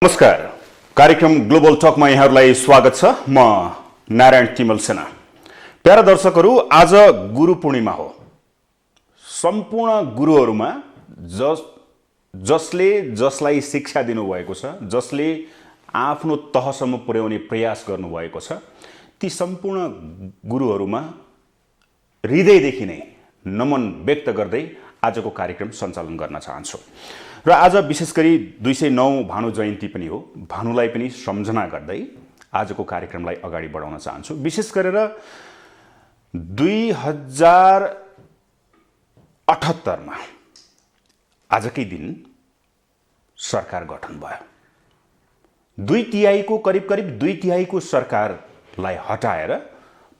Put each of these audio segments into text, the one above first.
नमस्कार, कार्यक्रम ग्लोबल टकमा यहाँहरूलाई स्वागत छ। म नारायण तिमल सेना। प्यारा दर्शकहरू, आज गुरु पूर्णिमा हो। सम्पूर्ण गुरुहरूमा जसले जसलाई शिक्षा दिनुभएको छ, जसले आफ्नो तहसम्म पुर्याउने प्रयास गर्नुभएको छ, ती सम्पूर्ण गुरुहरूमा हृदयदेखि नै नमन व्यक्त गर्दै आजको कार्यक्रम सञ्चालन गर्न चाहन्छु। र आज विशेष गरी 209 भानु जयन्ती पनि हो। भानुलाई पनि सम्झना गर्दै आजको कार्यक्रमलाई अगाडि बढाउन चाहन्छु। विशेष गरेर 2078 मा आजकै दिन सरकार गठन भयो। करिब 2/3 को सरकारलाई हटाएर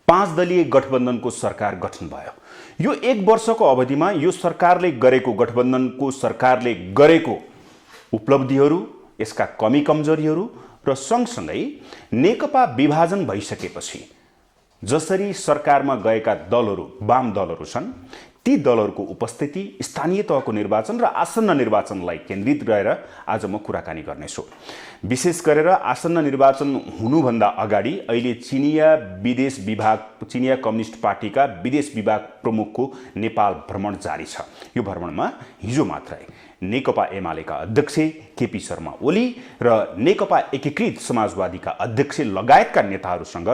5 दलीय गठबन्धनको सरकार गठन भयो। यो 1 वर्षको अवधिमा यो सरकारले गरेको, गठबन्धनको सरकारले गरेको उपलब्धिहरू, यसका कमी कमजोरीहरू र सँगसँगै नेकपा विभाजन भइसकेपछि जसरी सरकारमा गएका दलहरू, वाम दलहरू छन्, ती दलहरूको उपस्थिति, स्थानीय तहको निर्वाचन र आसन्न निर्वाचनलाई केन्द्रित रहेर आज म कुराकानी गर्नेछु। विशेष गरेर आसन्न निर्वाचन हुनुभन्दा अगाडि अहिले चिनिया कम्युनिस्ट पार्टीका विदेश विभाग प्रमुखको नेपाल भ्रमण जारी छ। यो भ्रमणमा हिजो मात्रै नेकपा एमालेका अध्यक्ष केपी शर्मा ओली र नेकपा एकीकृत समाजवादीका अध्यक्ष लगायतका नेताहरूसँग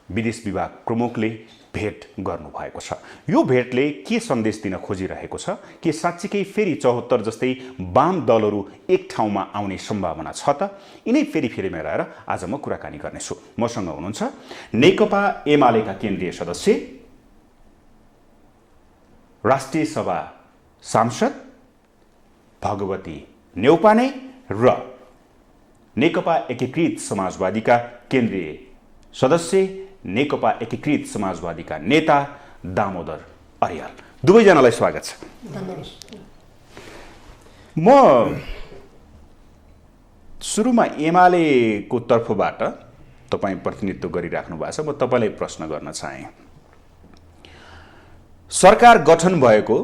विदेश विभाग प्रमुखले भेट गर्नुभएको छ। यो भेटले के सन्देश दिन खोजिरहेको छ कि साँच्चीकै फेरि 74 जस्तै वाम दलहरू एक ठाउँमा आउने सम्भावना छ त? यिनै फेरि रहेर आज म कुराकानी गर्नेछु। मसँग हुनुहुन्छ नेकपा एमालेका केन्द्रीय सदस्य, राष्ट्रिय सभा सांसद भगवती नेउपाने र नेकपा एकीकृत समाजवादीका केन्द्रीय सदस्य, नेकपा एकीकृत समाजवादीका नेता दामोदर अर्याल। दुवैजनालाई स्वागत छ। म सुरुमा एमालेको तर्फबाट तपाईँ प्रतिनिधित्व गरिराख्नु भएको छ, म तपाईँलाई प्रश्न गर्न चाहे। सरकार गठन भएको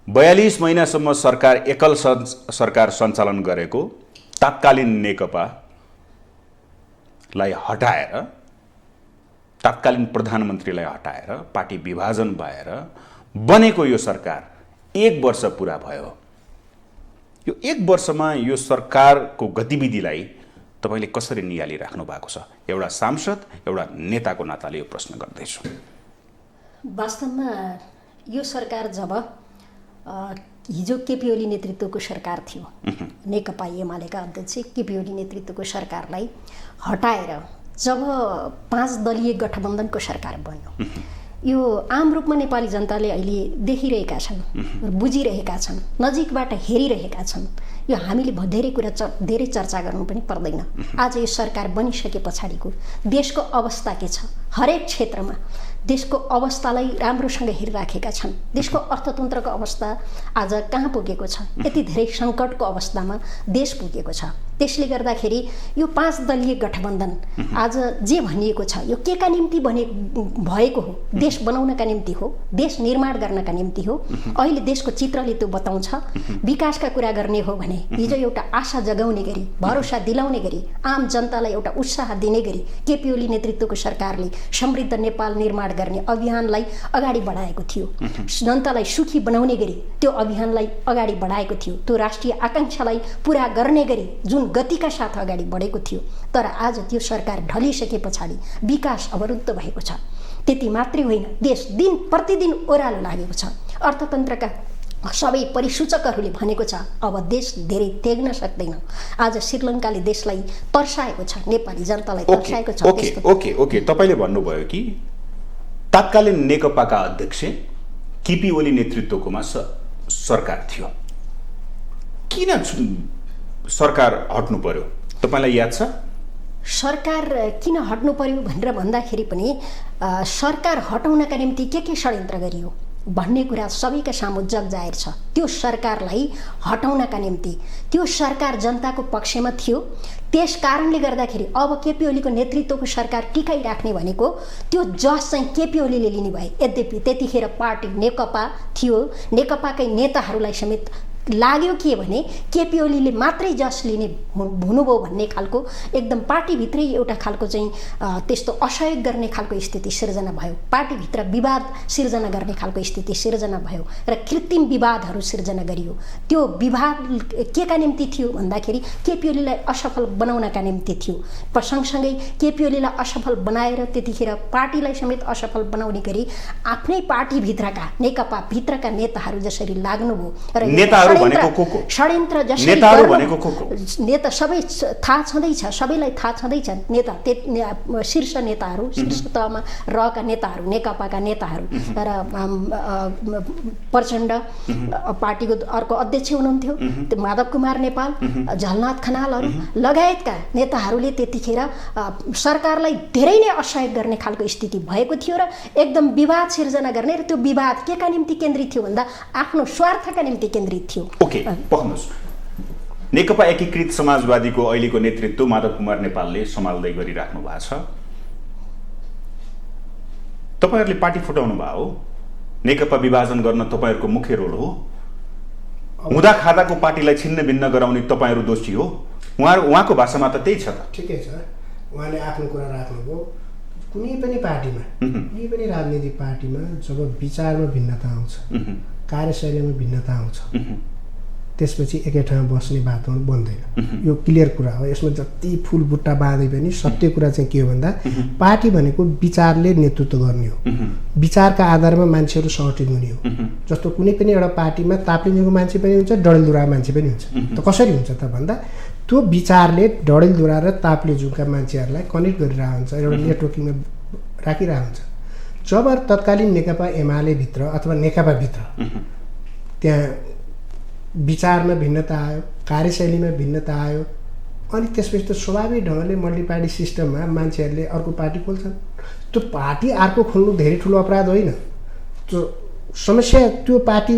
42 महिनासम्म सरकार एकल सरकार सञ्चालन गरेको तात्कालीन नेकपालाई हटाएर, तात्कालीन प्रधानमन्त्रीलाई हटाएर, पार्टी विभाजन भएर बनेको यो सरकार 1 वर्ष पुरा भयो। यो 1 वर्षमा यो सरकारको गतिविधिलाई तपाईले कसरी नियालिराख्नु भएको छ? एउटा सांसद, एउटा नेताको नाताले यो प्रश्न गर्दैछु। वास्तवमा यो सरकार जब हिजो केपी ओली नेतृत्वको सरकार थियो, नेकपा एमालेका अध्यक्ष केपी ओली नेतृत्वको सरकारलाई हटाएर जब 5 दलीय गठबन्धनको सरकार बन्यो, यो आम रूपमा नेपाली जनताले अहिले देखिरहेका छन्, बुझिरहेका छन्, नजिकबाट हेरिरहेका छन्। यो हामीले धेरै चर्चा गर्नु पनि पर्दैन। आज यो सरकार बनिसके पछाडिको देशको अवस्था के छ, हरेक क्षेत्रमा देशको अवस्थालाई राम्रोसँग हेरिराखेका छन्। देशको अर्थतन्त्रको अवस्था आज कहाँ पुगेको छ? यति धेरै सङ्कटको अवस्थामा देश पुगेको छ। त्यसले गर्दाखेरि यो 5 दलीय गठबन्धन आज जे भनिएको छ, यो के का निम्ति भएको हो? देश बनाउनका निम्ति हो, देश निर्माण गर्नका निम्ति हो। अहिले देशको चित्रले त्यो बताउँछ। विकासका कुरा गर्ने हो भने हिजो एउटा आशा जगाउने गरी, भरोसा दिलाउने गरी, आम जनतालाई एउटा उत्साह दिने गरी केपी ओली नेतृत्वको सरकारले समृद्ध नेपाल निर्माण गर्ने अभियानलाई अगाडि बढाएको थियो। जनतालाई सुखी बनाउने गरी त्यो अभियानलाई अगाडि बढाएको थियो। त्यो राष्ट्रिय आकांक्षालाई पूरा गर्ने गरी जुन गतिका साथ अगाडि बढेको थियो। तर आज त्यो सरकार ढलिसके पछाडि विकास अवरुद्ध भएको छ। त्यति मात्रै होइन, देश दिन प्रतिदिन ओह्रालो लागेको छ। अर्थतन्त्रका सबै परिसूचकहरूले भनेको छ अब देश धेरै तेग्न सक्दैन। आज श्रीलङ्काले देशलाई तर्साएको छ, नेपाली जनतालाई तर्साएको छ। ओके, तपाईले भन्नुभयो कि तात्कालीन नेकपाका अध्यक्ष केपी ओली नेतृत्वकोमा सरकार थियो। किन सरकार हट्नु पर्यो? तपाईलाई याद छ? सरकार किन हट्नु पर्यो भनेर भन्दाखेरि पनि सरकार हटाउनका निम्ति के षड्यन्त्र गरियो भन्ने कुरा सबैका सामु जगजाहेर छ। त्यो सरकारलाई हटाउनका निम्ति त्यो सरकार जनताको पक्षमा थियो। त्यस कारणले गर्दाखेरि अब केपी ओलीको नेतृत्वको सरकार टिकाइराख्ने भनेको त्यो जस चाहिँ केपी ओलीले लिने भए। यद्यपि त्यतिखेर पार्टी नेकपा थियो, नेकपाकै नेताहरूलाई समेत लाग्यो के भने केपी ओलीले मात्रै जस लिने हुनुभयो भन्ने खालको एकदम पार्टीभित्रै एउटा खालको चाहिँ त्यस्तो असहयोग गर्ने खालको स्थिति सिर्जना भयो, पार्टीभित्र विवाद सिर्जना गर्ने खालको स्थिति सिर्जना भयो र कृत्रिम विवादहरू सिर्जना गरियो। त्यो विवाद केका निम्ति थियो भन्दाखेरि केपी ओलीलाई असफल बनाउनका निम्ति थियो। सँगसँगै केपी ओलीलाई असफल बनाएर त्यतिखेर पार्टीलाई समेत असफल बनाउने गरी आफ्नै पार्टीभित्रका नेकपा भित्रका नेताहरू जसरी लाग्नुभयो र षड्यन्त्र जसरी नेता सबै थाहा छँदैछ, सबैलाई थाहा छँदैछ। नेता शीर्ष नेताहरू, शीर्ष तहमा रहेका नेताहरू, नेकपाका नेताहरू र प्रचण्ड पार्टीको अर्को अध्यक्ष हुनुहुन्थ्यो माधव कुमार नेपाल, झलनाथ खनालहरू लगायतका नेताहरूले त्यतिखेर सरकारलाई धेरै नै असहयोग गर्ने खालको स्थिति भएको थियो र एकदम विवाद सिर्जना गर्ने र त्यो विवाद केका निम्ति केन्द्रित थियो भन्दा आफ्नो स्वार्थका निम्ति केन्द्रित थियो। ओके, पक्नुहोस्। नेकपा एकीकृत समाजवादीको अहिलेको नेतृत्व माधव कुमार नेपालले सम्हाल्दै गरिराख्नु भएको छ। तपाईहरुले पार्टी फुटाउनु भयो हो, नेकपा विभाजन गर्न तपाईहरुको मुख्य रोल हो। हुँदा खादाको पार्टीलाई छिन्न भिन्न गराउने तपाईहरु दोषी हो। उहाँको भाषामा त त्यही छ त। ठिकै छ, उहाँले आफ्नो कुरा राख्नुभयो। कुनै पनि पार्टीमा, कुनै पनि राजनीतिक पार्टीमा जब विचारमा भिन्नता आउँछ, कार्यशैलीमा भिन्नता आउँछ, त्यसपछि एकै ठाउँमा बस्ने वातावरण बन्दैन। यो क्लियर कुरा हो। यसमा जति फुल बुट्टा बाँधे पनि सत्य कुरा चाहिँ के हो भन्दा पार्टी भनेको विचारले नेतृत्व गर्ने हो। विचारका आधारमा मान्छेहरू सङ्गठित हुने हो। जस्तो कुनै पनि एउटा पार्टीमा ताप्लिङको मान्छे पनि हुन्छ, डडेलधुरा मान्छे पनि हुन्छ। त कसरी हुन्छ त भन्दा त्यो विचारले डडेलधुरा र ताप्लेजुङका मान्छेहरूलाई कनेक्ट गरिरहेको हुन्छ, एउटा नेटवर्किङमा राखिरहेको हुन्छ। जब तत्कालीन नेकपा एमाले भित्र अथवा नेकपा भित्र त्यहाँ विचारमा भिन्नता आयो, कार्यशैलीमा भिन्नता आयो, अनि त्यसपछि त स्वाभाविक ढङ्गले मल्टी पार्टी सिस्टममा मान्छेहरूले अर्को पार्टी खोल्छन्। त्यो पार्टी अर्को खोल्नु धेरै ठुलो अपराध होइन। त्यो समस्या त्यो पार्टी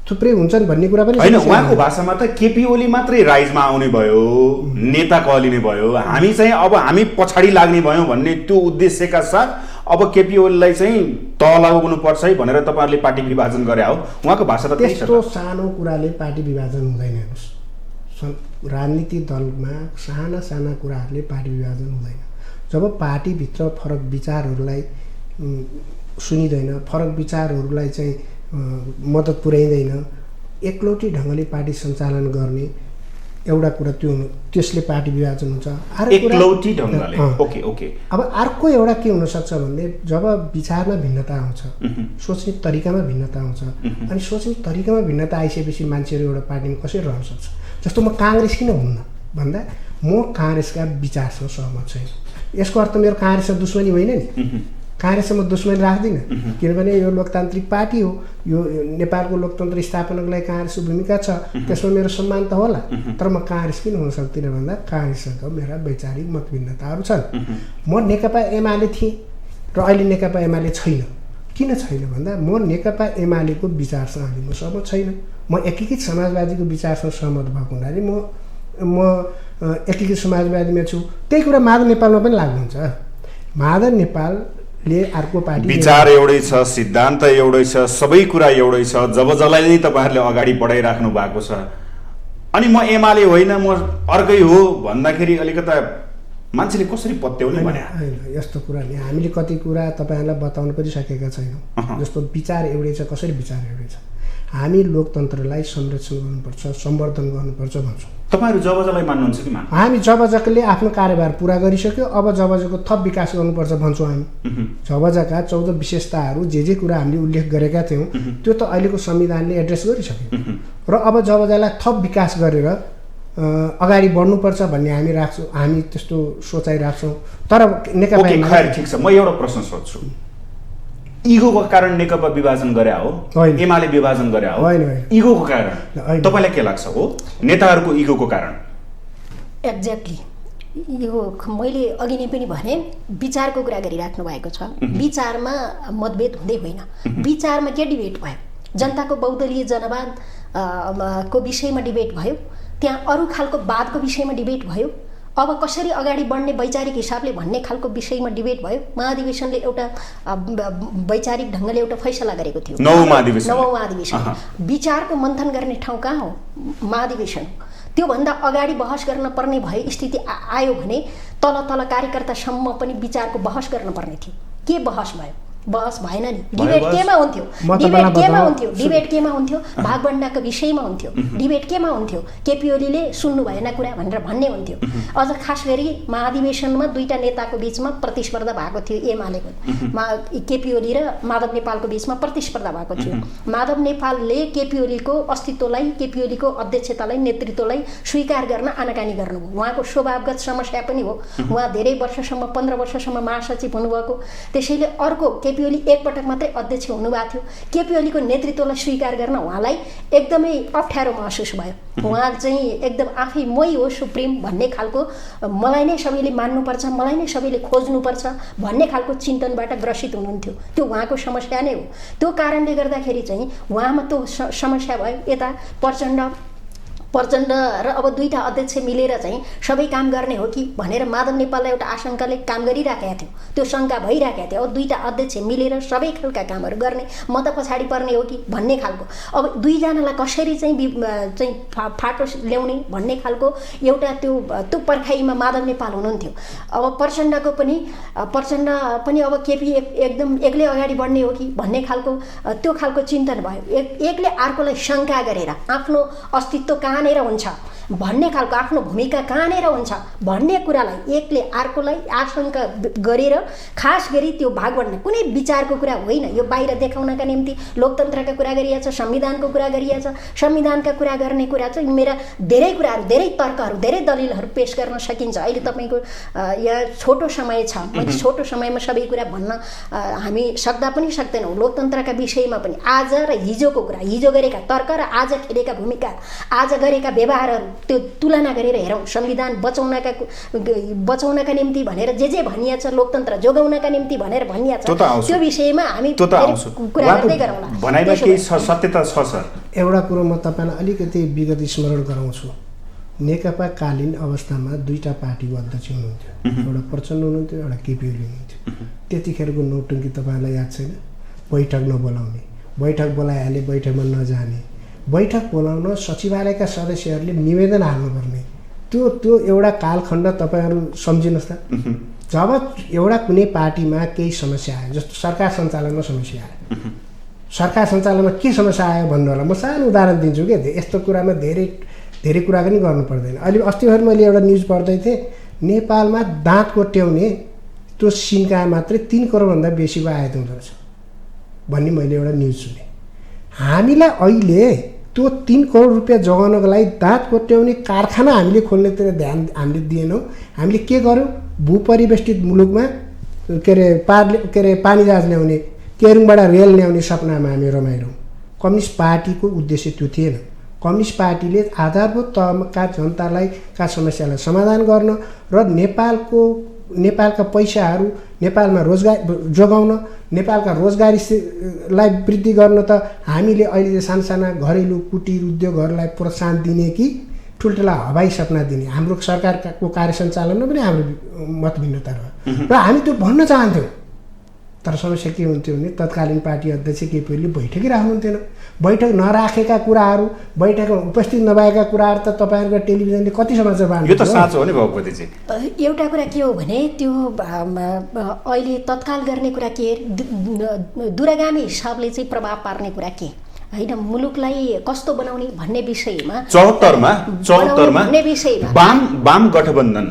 थुप्रै हुन्छन् भन्ने कुरा पनि होइन। उहाँको भाषामा त केपी ओली मात्रै राइजमा आउने भयो, नेता कहलिने भयो, हामी चाहिँ अब हामी पछाडि लाग्ने भयौँ भन्ने त्यो उद्देश्यका साथ अब केपी ओलीलाई चाहिँ तल लगाउनुपर्छ है भनेर तपाईँहरूले पार्टी विभाजन गरे हो। उहाँको भाषा त त्यस्तो सानो कुराले पार्टी विभाजन हुँदैन। हेर्नुहोस्, राजनीतिक दलमा साना साना कुराहरूले पार्टी विभाजन हुँदैन। जब पार्टीभित्र फरक विचारहरूलाई सुनिँदैन, फरक विचारहरूलाई चाहिँ मद्दत पुर्याइँदैन, एकलौटी ढङ्गले पार्टी सञ्चालन गर्ने एउटा कुरा त्यो त्यसले पार्टी विभाजन हुन्छ। एकलौटी ढङ्गले। Okay okay. अब अर्को एउटा के हुनसक्छ भने जब विचारमा भिन्नता आउँछ, सोच्ने तरिकामा भिन्नता आउँछ, अनि सोच्ने तरिकामा भिन्नता आइसकेपछि मान्छेहरू एउटा पार्टीमा कसरी रहन सक्छ। जस्तो म काङ्ग्रेस किन हुन्न भन्दा म काङ्ग्रेसका विचारसँग सहमत छैन। यसको अर्थ मेरो काङ्ग्रेससँग दुश्मनी होइन नि। काङ्ग्रेससँग दुश्मनी राख्दिनँ, किनभने यो लोकतान्त्रिक पार्टी हो। यो नेपालको लोकतन्त्र स्थापनाको लागि काङ्ग्रेसको भूमिका छ, त्यसमा मेरो सम्मान त होला। तर म काङ्ग्रेस किन हुन सक्दिनँ भन्दा काङ्ग्रेससँग मेरा वैचारिक मतभिन्नताहरू छन्। म नेकपा एमाले थिएँ र अहिले नेकपा एमाले छैन। किन छैन भन्दा म नेकपा एमालेको विचारसँग अहिले म सहमत छैन। म एकीकृत समाजवादीको विचारसँग सहमत भएको हुनाले म एकीकृत समाजवादीमा छु। त्यही कुरा माधव नेपालमा पनि लाग्नुहुन्छ। माधव नेपालले अर्को पार्टी विचार एउटै छ, सिद्धान्त एउटै छ, सबै कुरा एउटै छ। जब जसलाई नै तपाईँहरूले अगाडि बढाइराख्नु भएको छ, अनि म एमाले होइन म अर्कै हो भन्दाखेरि अलिकता मान्छेले कसरी पत्याउने भने होइन। यस्तो कुरा नि हामीले कति कुरा तपाईँहरूलाई बताउन पनि सकेका छैनौँ। जस्तो विचार एउटै छ, कसरी विचार एउटै छ। हामी लोकतन्त्रलाई संरक्षण गर्नुपर्छ, सम्वर्धन गर्नुपर्छ भन्छौँ। तपाईँहरू जबजलाई मान्नुहुन्छ कि मान्नु? हामी जबजकले आफ्नो कार्यभार पुरा गरिसक्यो, अब जबजको थप विकास गर्नुपर्छ भन्छौँ हामी। जबजका 14 विशेषताहरू जे कुरा हामीले उल्लेख गरेका थियौँ त्यो त अहिलेको संविधानले एड्रेस गरिसक्यो र अब जबजलाई थप विकास गरेर अगाडि बढ्नुपर्छ भन्ने हामी राख्छौँ। हामी त्यस्तो सोचाइ राख्छौँ। तर नेकपा ठिक छ, म एउटा प्रश्न सोध्छु। इगोको कारण नेकपा विभाजन गरे हो, एमाले विभाजन गरे हो? इगोको कारण तपाईँलाई के लाग्छ हो? नेताहरूको इगोको कारण? एक्ज्याक्टली यो मैले अघि नै पनि भने विचारको कुरा गरिराख्नु भएको छ। विचारमा मतभेद हुँदै होइन, विचारमा के डिबेट भयो? जनताको बहुदलीय जनवाद को विषयमा डिबेट भयो, त्यहाँ अरू खालको वादको विषयमा डिबेट भयो, अब कसरी अगाडि बढ्ने वैचारिक हिसाबले भन्ने खालको विषयमा डिबेट भयो। महाधिवेशनले एउटा वैचारिक ढङ्गले एउटा फैसला गरेको थियो। नवौँ महाधिवेशन विचारको मन्थन गर्ने ठाउँ कहाँ हो? महाधिवेशन। त्योभन्दा अगाडि बहस गर्न पर्ने भए स्थिति आयो भने तल तल कार्यकर्तासम्म पनि विचारको बहस गर्न पर्ने थियो। के बहस भयो? बहस भएन नि। डिबेट केमा हुन्थ्यो? डिबेट केमा हुन्थ्यो? भागभण्डाको विषयमा हुन्थ्यो। डिबेट केमा हुन्थ्यो? केपी ओलीले सुन्नु भएन कुरा भनेर भन्ने हुन्थ्यो। अझ खास गरी महाधिवेशनमा दुईटा नेताको बीचमा प्रतिस्पर्धा भएको थियो। एमालेको केपी ओली र माधव नेपालको बीचमा प्रतिस्पर्धा भएको थियो। माधव नेपालले केपी ओलीको अस्तित्वलाई, केपी ओलीको अध्यक्षतालाई, नेतृत्वलाई स्वीकार गर्न आनाकानी गर्नुभयो। उहाँको स्वभावगत समस्या पनि हो। उहाँ धेरै वर्षसम्म 15 वर्षसम्म महासचिव हुनुभएको। त्यसैले अर्को केपी ओली एकपटक मात्रै अध्यक्ष हुनुभएको थियो। केपी ओलीको नेतृत्वलाई स्वीकार गर्न उहाँलाई एकदमै अप्ठ्यारो महसुस भयो। उहाँ चाहिँ एकदम आफै मै हो सुप्रिम भन्ने खालको, मलाई नै सबैले मान्नुपर्छ, मलाई नै सबैले खोज्नुपर्छ भन्ने खालको चिन्तनबाट ग्रसित हुनुहुन्थ्यो। त्यो उहाँको समस्या नै हो। त्यो कारणले गर्दाखेरि चाहिँ उहाँमा त्यो समस्या भयो। यता प्रचण्ड र अब दुईटा अध्यक्ष मिलेर चाहिँ सबै काम गर्ने हो कि भनेर माधव नेपाललाई एउटा आशंकाले काम गरिराखेका थियो। त्यो शङ्का भइराखेको थियो। अब दुईटा अध्यक्ष मिलेर सबै खालका कामहरू गर्ने, म त पछाडि पर्ने हो कि भन्ने खालको। अब दुईजनालाई कसरी चाहिँ फाटो ल्याउने भन्ने खालको एउटा त्यो पर्खाइमा माधव नेपाल हुनुहुन्थ्यो। अब प्रचण्ड पनि अब केपी एकदम एक्लै अगाडि बढ्ने हो कि भन्ने खालको त्यो खालको चिन्तन भयो। एकले अर्कोलाई शङ्का गरेर आफ्नो अस्तित्व कहाँनिर हुन्छ भन्ने खालको, आफ्नो भूमिका कहाँनिर हुन्छ भन्ने कुरालाई एकले अर्कोलाई आशंका गरेर, खास गरी त्यो भागभण्डा कुनै विचारको कुरा होइन। यो बाहिर देखाउनका निम्ति लोकतन्त्रका कुरा गरिएको छ, संविधानको कुरा गरिएको छ। संविधानका कुरा गर्ने कुरा चाहिँ मेरा धेरै कुराहरू, धेरै तर्कहरू, धेरै दलिलहरू पेश गर्न सकिन्छ। अहिले तपाईँको यहाँ छोटो समय छ। मैले छोटो समयमा सबै कुरा भन्न हामी सक्दा पनि सक्दैनौँ। लोकतन्त्रका विषयमा पनि आज र हिजोको कुरा, हिजो गरेका तर्क र आज खेलेका भूमिका, आज गरेका व्यवहारहरू त्यो तुलना गरेर हेरौँ। संविधान बचाउनका निम्ति भनेर जे भनिएको छ, लोकतन्त्र जोगाउनका निम्ति भनेर भनिएको छ, त्यो विषयमा हामी कुरा गर्दै गरौँला। भनाइमा केही सत्यता छ सर? एउटा कुरो म तपाईँलाई अलिकति विगत स्मरण गराउँछु। नेकपाकालीन अवस्थामा दुईटा पार्टीको अध्यक्ष हुनुहुन्थ्यो। एउटा प्रचण्ड हुनुहुन्थ्यो, एउटा केपी ओली हुनुहुन्थ्यो। त्यतिखेरको नौटङ्की तपाईँलाई याद छैन? बैठक नबोलाउने, बैठक बोलाइहाले बैठकमा नजाने, बैठक बोलाउन सचिवालयका सदस्यहरूले निवेदन हाल्नुपर्ने, त्यो एउटा कालखण्ड तपाईँहरू सम्झिनुहोस् त। जब एउटा कुनै पार्टीमा केही समस्या आयो, जस्तो सरकार सञ्चालनमा समस्या आयो, सरकार सञ्चालनमा के समस्या आयो भन्नु होला। म सानो उदाहरण दिन्छु क्या। यस्तो कुरामा धेरै कुरा पनि गर्नु पर्दैन। अहिले अस्तिभर मैले एउटा न्युज पढ्दै थिएँ, नेपालमा दाँत कोट्याउने त्यो सिन्का मात्रै 3 करोडभन्दा बेसीको आयात हुँदो रहेछ भन्ने मैले एउटा न्युज सुनेँ। हामीलाई अहिले त्यो 3 करोड रुपियाँ जोगाउनको लागि दाँत कोट्याउने कारखाना हामीले खोल्नेतिर ध्यान हामीले दिएनौँ। हामीले के गर्यौँ? भूपरिवेष्टित मुलुकमा पानी जहाज ल्याउने, केरुङबाट रेल ल्याउने सपनामा हामी रमाइरहौँ। कम्युनिस्ट पार्टीको उद्देश्य त्यो थिएन। कम्युनिस्ट पार्टीले आधारभूत तहका जनतालाई का समस्यालाई समाधान गर्न र नेपालका पैसाहरू नेपालमा रोजगार जोगाउन, नेपालका रोजगारीलाई वृद्धि गर्न त हामीले अहिले साना घरेलु कुटीर उद्योगहरूलाई प्रोत्साहन दिने कि ठुल्ठुला हवाई सपना दिने। हाम्रो सरकारको कार्य सञ्चालनमा पनि हाम्रो मत भिन्नता रह्यो र हामी त्यो भन्न चाहन्थ्यौँ। तर समस्या के हुन्थ्यो भने तत्कालीन पार्टी अध्यक्ष केपी ओलीले बैठकै राख्नुहुन्थेन। बैठक नराखेका कुराहरू, बैठकमा उपस्थित नभएका कुराहरू त तपाईँहरूको टेलिभिजनले कति समाचार बाँड्छ? यो त साँचो हो नि भगवतीजी। एउटा कुरा के हो भने त्यो अहिले तत्काल गर्ने कुरा के, दूरगामी हिसाबले चाहिँ प्रभाव पार्ने कुरा के होइन, मुलुकलाई कस्तो बनाउने भन्ने विषयमा 74मा वाम गठबन्धन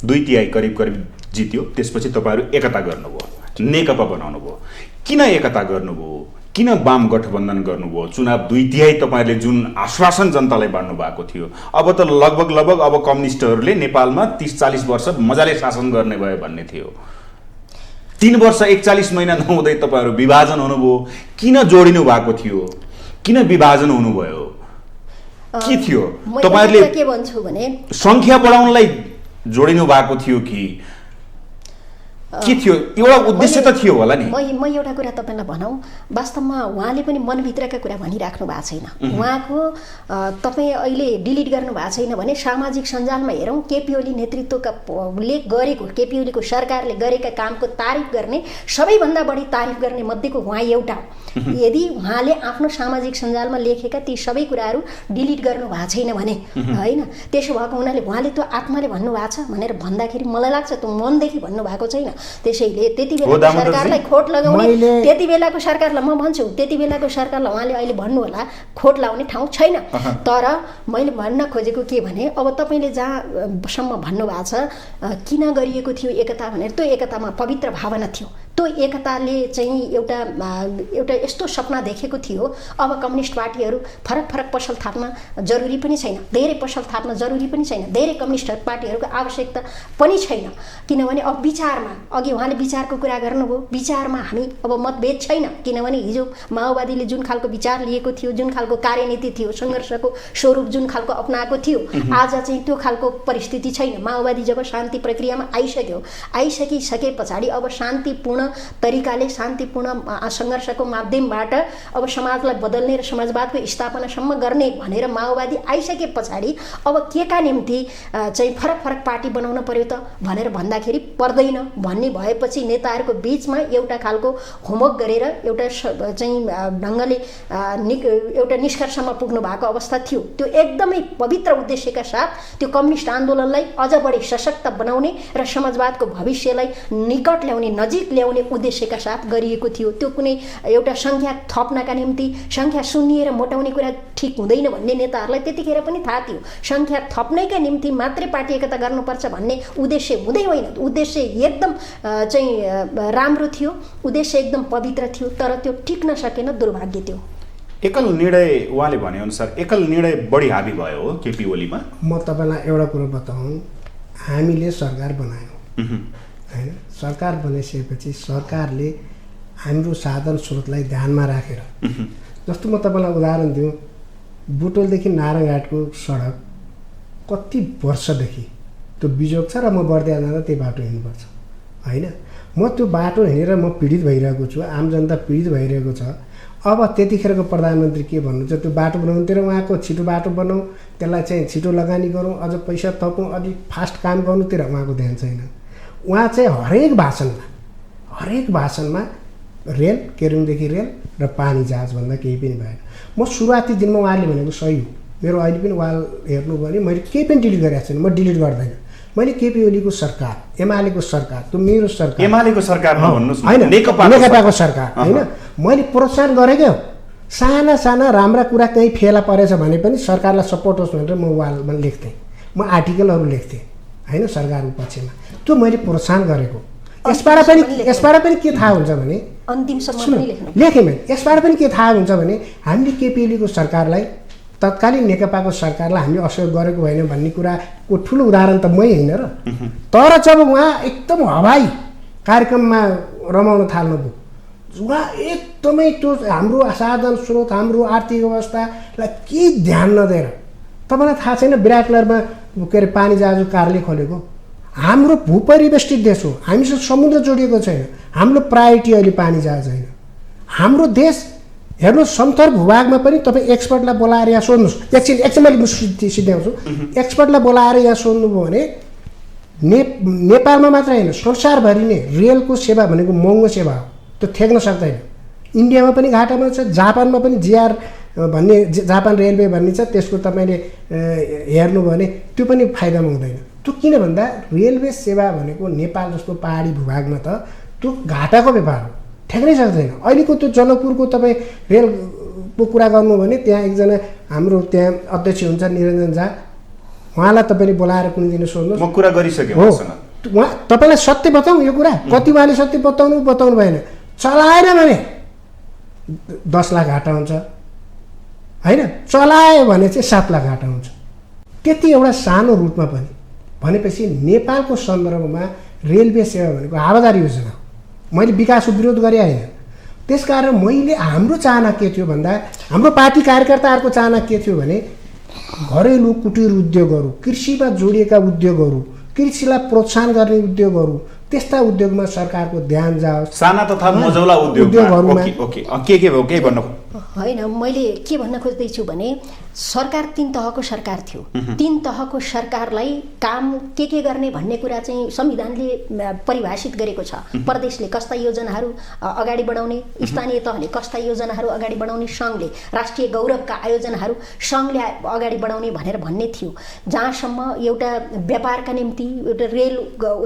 2/3 करिब जित्यो। त्यसपछि तपाईँहरू एकता गर्नुभयो, नेकपा बनाउनु भयो। किन एकता गर्नुभयो? किन वाम गठबन्धन गर्नुभयो? चुनाव 2/3 तपाईँहरूले जुन आश्वासन जनतालाई बाँड्नु भएको थियो, अब त लगभग अब कम्युनिस्टहरूले नेपालमा 30-40 वर्ष मजाले शासन गर्ने भयो भन्ने थियो। 3 वर्ष 41 महिना नहुँदै तपाईँहरू विभाजन हुनुभयो। किन जोडिनु भएको थियो? किन विभाजन हुनुभयो? के थियो? तपाईँहरूले के भन्छु भने सङ्ख्या बढाउनलाई जोडिनु भएको थियो कि के थियो? एउटा उद्देश्य त थियो होला नि। म एउटा कुरा तपाईँलाई भनौँ, वास्तवमा उहाँले पनि मनभित्रका कुरा भनिराख्नु भएको छैन। उहाँको तपाईँ अहिले डिलिट गर्नु भएको छैन भने सामाजिक सञ्जालमा हेरौँ, केपी ओली नेतृत्वले गरेको, केपी ओलीको सरकारले गरेका कामको तारिफ गर्ने, सबैभन्दा बढी तारिफ गर्ने मध्येको उहाँ एउटा हो। यदि उहाँले आफ्नो सामाजिक सञ्जालमा लेखेका ती सबै कुराहरू डिलिट गर्नु भएको छैन भने, होइन, त्यसो भएको हुनाले उहाँले त्यो आत्माले भन्नुभएको छ भनेर भन्दाखेरि मलाई लाग्छ त्यो मनदेखि भन्नुभएको छैन। त्यसैले त्यति बेला सरकारलाई खोट लगाउने, त्यति बेलाको सरकारलाई म भन्छु, त्यति बेलाको सरकारलाई उहाँले अहिले भन्नु होला खोट लाउने ठाउँ छैन। तर मैले भन्न खोजेको के भने, अब तपाईँले जहाँसम्म भन्नुभएको छ किन गरिएको थियो एकता भनेर, त्यो एकतामा पवित्र भावना थियो। त्यो एकताले चाहिँ एउटा यस्तो सपना देखेको थियो, अब कम्युनिस्ट पार्टीहरू फरक फरक पसल थाप्न जरुरी पनि छैन, धेरै पसल थाप्न जरुरी पनि छैन, धेरै कम्युनिस्ट पार्टीहरूको आवश्यकता पनि छैन। किनभने अब विचारमा, अघि उहाँले विचारको कुरा गर्नुभयो, विचारमा हामी अब मतभेद छैन। किनभने हिजो माओवादीले जुन खालको विचार लिएको थियो, जुन खालको कार्यनीति थियो, सङ्घर्षको स्वरूप जुन खालको अपनाएको थियो, आज चाहिँ त्यो खालको परिस्थिति छैन। माओवादी जब शान्ति प्रक्रियामा आइसके पछाडि अब शान्तिपूर्ण तरिकाले, शान्तिपूर्ण सङ्घर्षको माध्यमबाट अब समाजलाई बदल्ने र समाजवादको स्थापनासम्म गर्ने भनेर माओवादी आइसके पछाडि अब के का निम्ति चाहिँ फरक फरक पार्टी बनाउन पर्यो त भनेर भन्दाखेरि पर्दैन भन्ने भएपछि नेताहरूको बिचमा एउटा खालको होमवर्क गरेर एउटा चाहिँ ढङ्गले एउटा निष्कर्षमा पुग्नु भएको अवस्था थियो। त्यो एकदमै पवित्र उद्देश्यका साथ त्यो कम्युनिस्ट आन्दोलनलाई अझ बढी सशक्त बनाउने र समाजवादको भविष्यलाई निकट ल्याउने, नजिक ल्याउने उद्देश्यका साथ गरिएको थियो। त्यो कुनै एउटा सङ्ख्या थप्नका निम्ति, सङ्ख्या सुन्निएर मोटाउने कुरा ठिक हुँदैन भन्ने नेताहरूलाई त्यतिखेर पनि थाहा थियो। सङ्ख्या थप्नैका निम्ति मात्रै पार्टी एकता गर्नुपर्छ भन्ने उद्देश्य हुँदै होइन। उद्देश्य एकदम चाहिँ राम्रो थियो, उद्देश्य एकदम पवित्र थियो, तर त्यो टिक्न सकेन, दुर्भाग्य थियो। एकल निर्णय, उहाँले भनेअनुसार एकल निर्णय बढी हाबी भयो हो केपी ओलीमा। म तपाईँलाई एउटा कुरो बताउँ, हामीले सरकार बनायौँ होइन, सरकार बनाइसकेपछि सरकारले हाम्रो साधन स्रोतलाई ध्यानमा राखेर, जस्तो म तपाईँलाई उदाहरण दिउँ, बुटोलदेखि नारायणघाटको सडक कति वर्षदेखि त्यो बिजोग छ र म बढ्दै जाँदा त्यही बाटो हिँड्नुपर्छ होइन। म त्यो बाटो हिँडेर म पीडित भइरहेको छु, आम जनता पीडित भइरहेको छ। अब त्यतिखेरको प्रधानमन्त्री के भन्नुहुन्छ, त्यो बाटो बनाउनुतिर उहाँको छिटो बाटो बनाऊ, त्यसलाई चाहिँ छिटो लगानी गरौँ, अझ पैसा थपौँ, अलिक फास्ट काम गर्नुतिर उहाँको ध्यान छैन। उहाँ चाहिँ हरेक भाषणमा रेल, केरुङदेखि रेल र पानी जहाजभन्दा केही पनि भएन। म सुरुवाती दिनमा उहाँले भनेको सही हो, मेरो अहिले पनि वाल हेर्नुभयो भने मैले केही पनि डिलिट गरेको छैन, म डिलिट गर्दैन। मैले केपी ओलीको सरकार, एमालेको सरकार, त्यो मेरो सरकार, एमालेको सरकार होइन, नेकपाको सरकार होइन, मैले प्रोत्साहन गरेकै हो। साना साना राम्रा कुरा कहीँ फेला परेछ भने पनि सरकारलाई सपोर्ट होस् भनेर म वालमा लेख्थेँ, म आर्टिकलहरू लेख्थेँ होइन सरकारको पक्षमा। त्यो मैले प्रोत्साहन गरेको। यसबाट पनि के थाहा हुन्छ भने, लेखेँ मैले, यसबाट पनि के थाहा हुन्छ भने हामीले केपी ओलीको सरकारलाई, तत्कालीन नेकपाको सरकारलाई हामीले असहयोग गरेको होइन भन्ने कुराको ठुलो उदाहरण त मै होइन र। तर जब उहाँ एकदम हवाई कार्यक्रममा रमाउन थाल्नुभयो, उहाँ एकदमै त्यो हाम्रो साधन स्रोत, हाम्रो आर्थिक अवस्थालाई केही ध्यान नदिएर, तपाईँलाई थाहा छैन विराटनगरमा के अरे पानी जहाजको कार्यालय खोलेको? हाम्रो भूपरिवेष्टित देश हो, हामीसँग समुद्र जोडिएको छैन, हाम्रो प्रायोरिटी अहिले पानी जहाज होइन। हाम्रो देश हेर्नुहोस्, समथर भूभागमा पनि तपाईँ एक्सपर्टलाई बोलाएर यहाँ सोध्नुहोस्, एकछिन मैले सिद्ध्याउँछु, एक्सपर्टलाई बोलाएर यहाँ सोध्नुभयो भने नेपालमा मात्र होइन संसारभरि नै रेलको सेवा भनेको महँगो सेवा हो, त्यो थेक्न सक्दैन। इन्डियामा पनि घाटामा छ, जापानमा पनि जिआर भन्ने जापान रेलवे भन्ने छ, त्यसको तपाईँले हेर्नुभयो भने त्यो पनि फाइदामा हुँदैन। त्यो किन भन्दा रेलवे सेवा भनेको नेपाल जस्तो पहाडी भूभागमा त त्यो घाटाको व्यापार हो, ठेक्नै सक्दैन। अहिलेको त्यो जनकपुरको तपाईँ रेलको कुरा गर्नु भने त्यहाँ एकजना हाम्रो त्यहाँ अध्यक्ष हुन्छ निरञ्जन झा, उहाँलाई तपाईँले बोलाएर कुनै दिन सोध्नुहोस्, म कुरा गरिसकेँ हो। उहाँ तपाईँलाई सत्य बताउँ यो कुरा, कति उहाँले सत्य बताउनु भएन, चलाएन भने 10 लाख घाटा हुन्छ होइन, चलायो भने चाहिँ 7 लाख घाटा हुन्छ। त्यति एउटा सानो रुटमा पनि भनेपछि नेपालको सन्दर्भमा रेलवे सेवा भनेको हावादारी योजना हो। मैले विकासको विरोध गरेँ होइन। त्यसकारण मैले हाम्रो चाहना के थियो भन्दा, हाम्रो पार्टी कार्यकर्ताहरूको चाहना के थियो भने घरेलु कुटीर उद्योगहरू, कृषिमा जोडिएका उद्योगहरू, कृषिलाई प्रोत्साहन गर्ने उद्योगहरू, त्यस्ता उद्योगमा सरकारको ध्यान जाओस्। साना तथा मझौला उद्योगहरूमा ओके के हो केही भन्नु होइन, मैले के भन्न खोज्दैछु भने सरकार 3 तहको सरकार थियो। 3 तहको सरकारलाई काम के गर्ने भन्ने कुरा चाहिँ संविधानले परिभाषित गरेको छ। प्रदेशले कस्ता योजनाहरू अगाडि बढाउने, स्थानीय तहले कस्ता योजनाहरू अगाडि बढाउने, सङ्घले राष्ट्रिय गौरवका आयोजनाहरू सङ्घले अगाडि बढाउने भनेर भन्ने थियो। जहाँसम्म एउटा व्यापारका निम्ति एउटा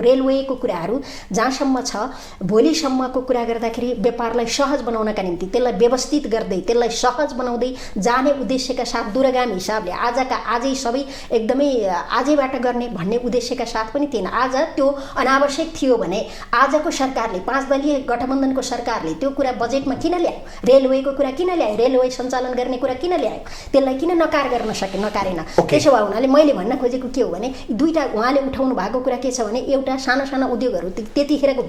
रेलवेको कुराहरू जहाँसम्म छ, भोलिसम्मको कुरा गर्दाखेरि व्यापारलाई सहज बनाउनका निम्ति त्यसलाई व्यवस्थित गर्दै त्यसलाई सहज बनाउँदै जाने उद्देश्यका साथ दूरगामी हिसाबले आजका आजै सबै एकदमै आजैबाट गर्ने भन्ने उद्देश्यका साथ पनि थिएन। आज त्यो अनावश्यक थियो भने आजको सरकारले 5 दलीय गठबन्धनको सरकारले त्यो कुरा बजेटमा किन ल्यायो? रेलवेको कुरा किन ल्यायो? रेलवे सञ्चालन गर्ने कुरा किन ल्यायो? त्यसलाई किन नकार गर्न नकारेन? त्यसो भए हुनाले मैले भन्न खोजेको के हो भने दुईटा उहाँले उठाउनु भएको कुरा के छ भने एउटा साना साना उद्योगहरू त्यतिखेरको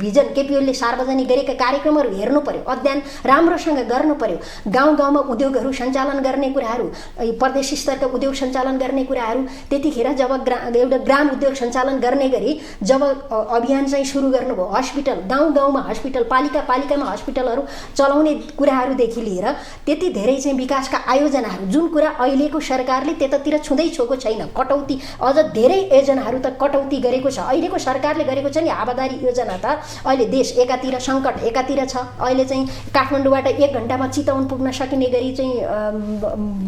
भिजन केपी ओलीले सार्वजनिक गरेका कार्यक्रमहरू हेर्नु पर्यो, अध्ययन राम्रोसँग गर्नु पर्यो। गाउँ गाउँमा उद्योगहरू सञ्चालन गर्ने कुराहरू, प्रदेश स्तरका उद्योग सञ्चालन गर्ने कुराहरू त्यतिखेर जब एउटा ग्राम उद्योग सञ्चालन गर्ने गरी जब अभियान चाहिँ सुरु गर्नुभयो, हस्पिटल गाउँ गाउँमा हस्पिटल, पालिकामा हस्पिटलहरू चलाउने कुराहरूदेखि लिएर त्यति धेरै चाहिँ विकासका आयोजनाहरू जुन कुरा अहिलेको सरकारले त्यतातिर छुँदै छोएको छैन। कटौती अझ धेरै योजनाहरू त कटौती गरेको छ। अहिलेको सरकारले गरेको छ नि हावादारी योजना त अहिले देश एकातिर सङ्कट एकातिर छ। अहिले चाहिँ काठमाडौँबाट 1 घन्टामा चितवन पुग्न सकिने गरी चाहिँ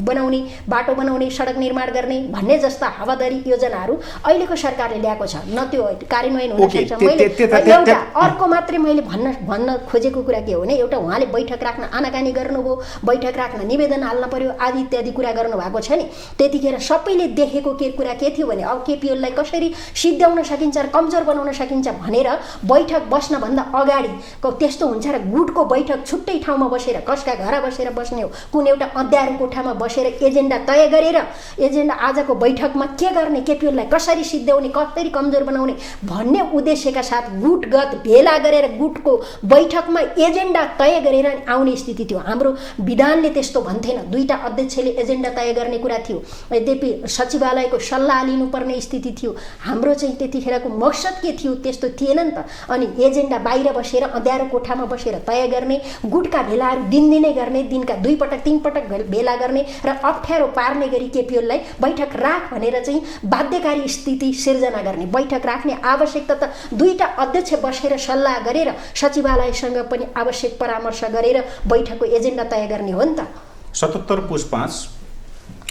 बनाउने, बाटो बनाउने, सडक निर्माण गर्ने भन्ने जस्ता हावादारी योजनाहरू अहिलेको सरकारले ल्याएको छ। न त्यो कार्यान्वयन हुन सक्छ। मैले एउटा अर्को मात्रै मैले भन्न खोजेको कुरा के हो भने एउटा उहाँले बैठक राख्न आनाकानी गर्नुभयो, बैठक राख्न निवेदन हाल्न पर्यो आदि इत्यादि कुरा गर्नुभएको छ नि। त्यतिखेर सबैले देखेको कुरा के थियो भने अब केपी ओलीलाई कसरी सिद्ध्याउन सकिन्छ र कमजोर बनाउन सकिन्छ भनेर बैठक बस्नभन्दा अगाडि त्यस्तो हुन्छ र गुटको बैठक छुट्टै ठाउँमा बसेर कसका घर बसेर बस्ने हो, कुन एउटा अँध्यारो कोठामा बसेर एजेन्डा तय गरेर एजेन्डा आजको बैठकमा के गर्ने, केपी ओलीलाई कसरी सिद्ध्याउने, कसरी कमजोर बनाउने भन्ने उद्देश्यका साथ गुटगत भेला गरेर गुटको बैठकमा एजेन्डा तय गरेर आउने स्थिति थियो। हाम्रो विधानले त्यस्तो भन्थेन। 2टा अध्यक्षले एजेन्डा तय गर्ने कुरा थियो। यद्यपि सचिवालयको सल्लाह लिनुपर्ने स्थिति थियो। हाम्रो चाहिँ त्यतिखेरको मकसद के थियो त्यस्तो थिएन नि त। अनि एजेन्डा बाहिर बसेर अँध्यारो कोठामा बसेर तय गर्ने, गुटका भेलाहरू दिनदिनै गर्ने, दिनका 2 पटक 3 पटक भेला गर्ने र अप्ठ्यारो पार्ने गरी केपी ओलीलाई बैठक राख भनेर चाहिँ बाध्यकारी स्थिति सिर्जना गर्ने। बैठक राख्ने आवश्यकता त 2टा अध्यक्ष बसेर सल्लाह गरेर सचिवालयसँग पनि आवश्यक परामर्श गरेर बैठकको एजेन्डा तय गर्ने हो नि त। 77 पुस 5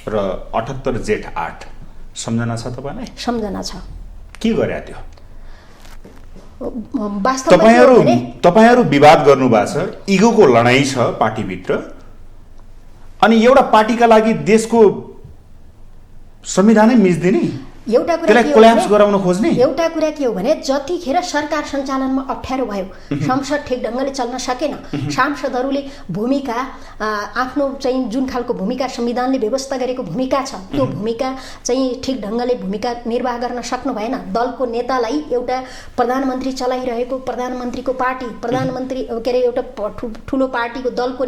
र 78 जेठ 8 सम्झना छ तपाईँलाई? सम्झना छ। के गरे त्यो? वास्तवमा तपाईहरू विवाद गर्नुभएको छ, इगोको लडाईँ छ पार्टीभित्र, अनि एउटा पार्टीका लागि देशको संविधानै मिच्दिने, एउटा कुरा त्यसलाई कोल्याप्स गराउन खोज्ने। एउटा कुरा के हो भने जतिखेर सरकार सञ्चालनमा अप्ठ्यारो भयो, संसद ठिक ढङ्गले चल्न सकेन, सांसदहरूले भूमिका आफ्नो चाहिँ जुन खालको भूमिका संविधानले व्यवस्था गरेको भूमिका छ त्यो भूमिका चाहिँ ठिक ढङ्गले भूमिका निर्वाह गर्न सक्नु भएन। दलको नेतालाई एउटा प्रधानमन्त्री चलाइरहेको प्रधानमन्त्रीको पार्टी, प्रधानमन्त्री के अरे एउटा ठुलो पार्टीको दलको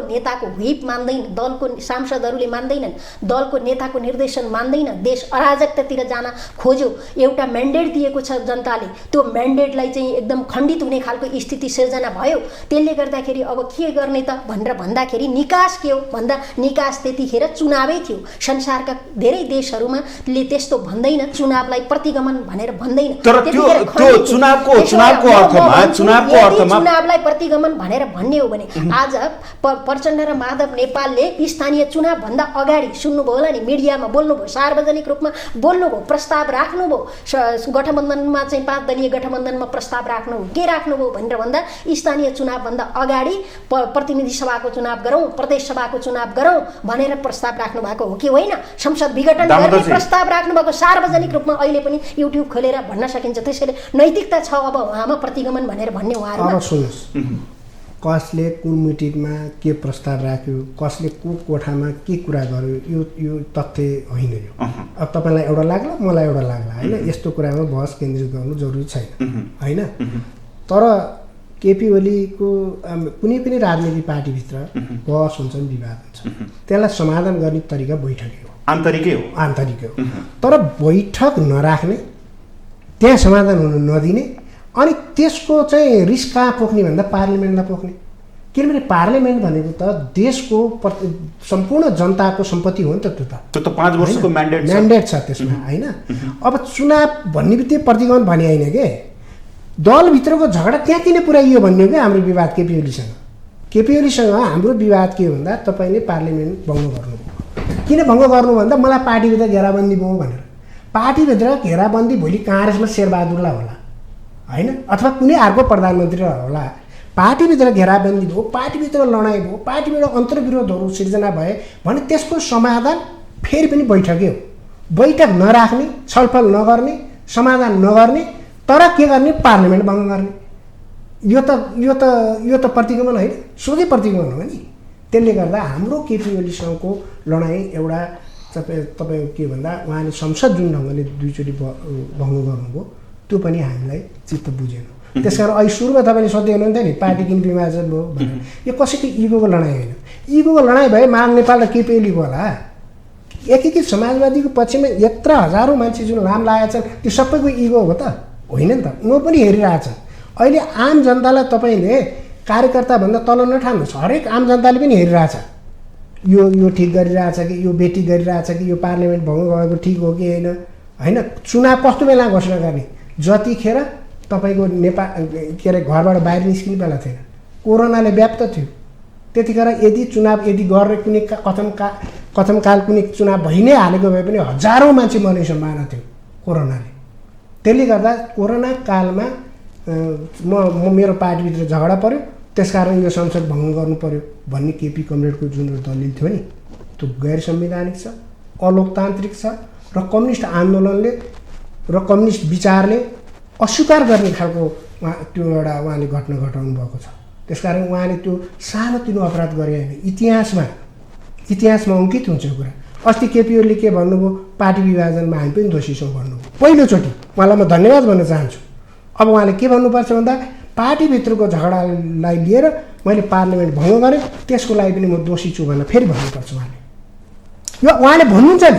नेताको व्हिप मान्दैन, दलको सांसदहरूले मान्दैनन्, दलको नेताको निर्देशन मान्दैन, देश अराजकतातिर जान खोज्यो। एउटा म्यान्डेट दिएको छ जनताले, त्यो म्यान्डेटलाई चाहिँ एकदम खण्डित हुने खालको स्थिति सिर्जना भयो। त्यसले गर्दाखेरि अब के गर्ने त भनेर भन्दाखेरि निकास के हो भन्दा निकास त्यतिखेर चुनावै थियो। संसारका धेरै देशहरूमा त्यस्तो भन्दैन, चुनावलाई प्रतिगमन भनेर भन्दैन। तर त्यो चुनावलाई प्रतिगमन भनेर भन्ने हो भने आज प्रचण्ड र माधव नेपालले स्थानीय चुनाव भन्दा अगाडि सुन्नुभयो होला नि, मिडियामा बोल्नुभयो, सार्वजनिक रूपमा बोल्नुभयो, प्रस्ताव राख्नुभयो, गठबन्धनमा चाहिँ 5 दलीय गठबन्धनमा प्रस्ताव राख्नुभयो। के राख्नुभयो भनेर भन्दा स्थानीय चुनावभन्दा अगाडि प्रतिनिधि सभाको चुनाव गरौँ, प्रदेश सभाको चुनाव गरौँ भनेर प्रस्ताव राख्नु भएको हो कि होइन? संसद विघटन गर्ने प्रस्ताव राख्नुभएको सार्वजनिक रूपमा अहिले पनि युट्युब खोलेर भन्न सकिन्छ। त्यसैले नैतिकता छ अब उहाँमा प्रतिगमन भनेर भन्ने उहाँहरूमा। अब सुन्नुहोस्, कसले कुन मिटिङमा के प्रस्ताव राख्यो, कसले को कोठामा के कुरा गर्यो, यो तथ्य होइन। यो अब तपाईँलाई एउटा लाग्ला, मलाई एउटा लाग्ला, होइन? यस्तो कुरामा बहस केन्द्रित गर्नु जरुरी छैन, होइन? तर केपी ओलीको कुनै पनि राजनीतिक पार्टीभित्र बहस हुन्छ, विवाद हुन्छ, त्यसलाई समाधान गर्ने तरिका बैठकै हो, आन्तरिकै हो। तर बैठक नराख्ने त्यहाँ समाधान हुन नदिने अनि त्यसको चाहिँ रिस्क कहाँ पोख्ने भन्दा पार्लिमेन्टमा पोख्ने। किनभने पार्लिमेन्ट भनेको त देशको सम्पूर्ण जनताको सम्पत्ति हो नि त। त्यो त 5 वर्षको म्यान्डेट छ त्यसमा होइन। अब चुनाव भन्ने बित्तिकै प्रतिगमन भने होइन के, दलभित्रको झगडा त्यहाँ किन पुर्याइयो भन्ने हो क्या हाम्रो विवाद केपी ओलीसँग हाम्रो विवाद के हो भन्दा तपाईँले पार्लिमेन्ट भङ्ग गर्नुभयो। किन भङ्ग गर्नु भन्दा मलाई पार्टीभित्र घेराबन्दी भयो भनेर। पार्टीभित्र घेराबन्दी भोलि काङ्ग्रेसमा शेरबहादुरलाई होला होइन, अथवा कुनै अर्को प्रधानमन्त्री होला। पार्टीभित्र घेराबन्दी भयो, पार्टीभित्र लडाइँ भयो, पार्टीभित्र अन्तर्विरोधहरू सिर्जना भए भने त्यसको समाधान फेरि पनि बैठकै हो। बैठक नराख्ने, छलफल नगर्ने, समाधान नगर्ने, तर के गर्ने, पार्लिमेन्ट भङ्ग गर्ने। यो त प्रतिगमन होइन, सोझै प्रतिगमन हो नि। त्यसले गर्दा हाम्रो केपी ओलीसँगको लडाइँ एउटा तपाईँ के भन्दा उहाँले संसद जुन ढङ्गले 2 चोटि भङ्ग गर्नुभयो त्यो पनि हामीलाई चित्त बुझेन। त्यसकारण अहिले सुरुमा तपाईँले सोध्दै हुनुहुन्थ्यो नि पार्टी किन विभाजन भयो भनेर। यो कसैको इगोको लडाइँ होइन। इगोको लडाइँ भए माग नेपाल र केपी ओलीको होला। एकीकृत समाजवादीको पक्षमा यत्र हजारौँ मान्छे जुन नाम लागेका छन् त्यो सबैको इगो हो त होइन नि त। उनीहरू पनि हेरिरहेछन्। अहिले आम जनतालाई तपाईँले कार्यकर्ताभन्दा तल नठान्नुहोस्, हरेक आम जनताले पनि हेरिरहेछ। यो ठिक गरिरहेछ कि, यो बेठी गरिरहेछ कि, यो पार्लिमेन्ट भङ्ग गएको ठिक हो कि होइन। चुनाव कस्तो बेला घोषणा गर्ने, जतिखेर तपाईँको नेपाल के अरे घरबाट बाहिर निस्किने बेला थिएन, कोरोनाले व्याप्त थियो। त्यतिखेर यदि गर्ने कुनै कथमकाल कुनै चुनाव भइ नै हालेको भए पनि हजारौँ मान्छे मर्ने सम्भावना थियो कोरोनाले। त्यसले गर्दा कोरोना कालमा मेरो पार्टीभित्र झगडा पऱ्यो, त्यसकारण यो संसद भङ्ग गर्नु पऱ्यो भन्ने केपी कमरेडको जुन दलिल थियो नि त्यो गैर संवैधानिक छ, अलोकतान्त्रिक छ र कम्युनिस्ट आन्दोलनले र कम्युनिस्ट विचारले अस्वीकार गर्ने खालको त्यो एउटा उहाँले घटना घटाउनु भएको छ। त्यसकारण उहाँले त्यो सानोतिनो अपराध गरे होइन, इतिहासमा अङ्कित हुन्छ यो कुरा। अस्ति केपी ओलीले के भन्नुभयो, पार्टी विभाजनमा हामी पनि दोषी छौँ भन्नुभयो। पहिलोचोटि उहाँलाई म धन्यवाद भन्न चाहन्छु। अब उहाँले के भन्नुपर्छ भन्दा पार्टीभित्रको झगडालाई लिएर मैले पार्लिमेन्ट भङ्ग गरेँ, त्यसको लागि पनि म दोषी छु भनेर फेरि भन्नुपर्छ उहाँले। यो उहाँले भन्नुहुन्छ नि,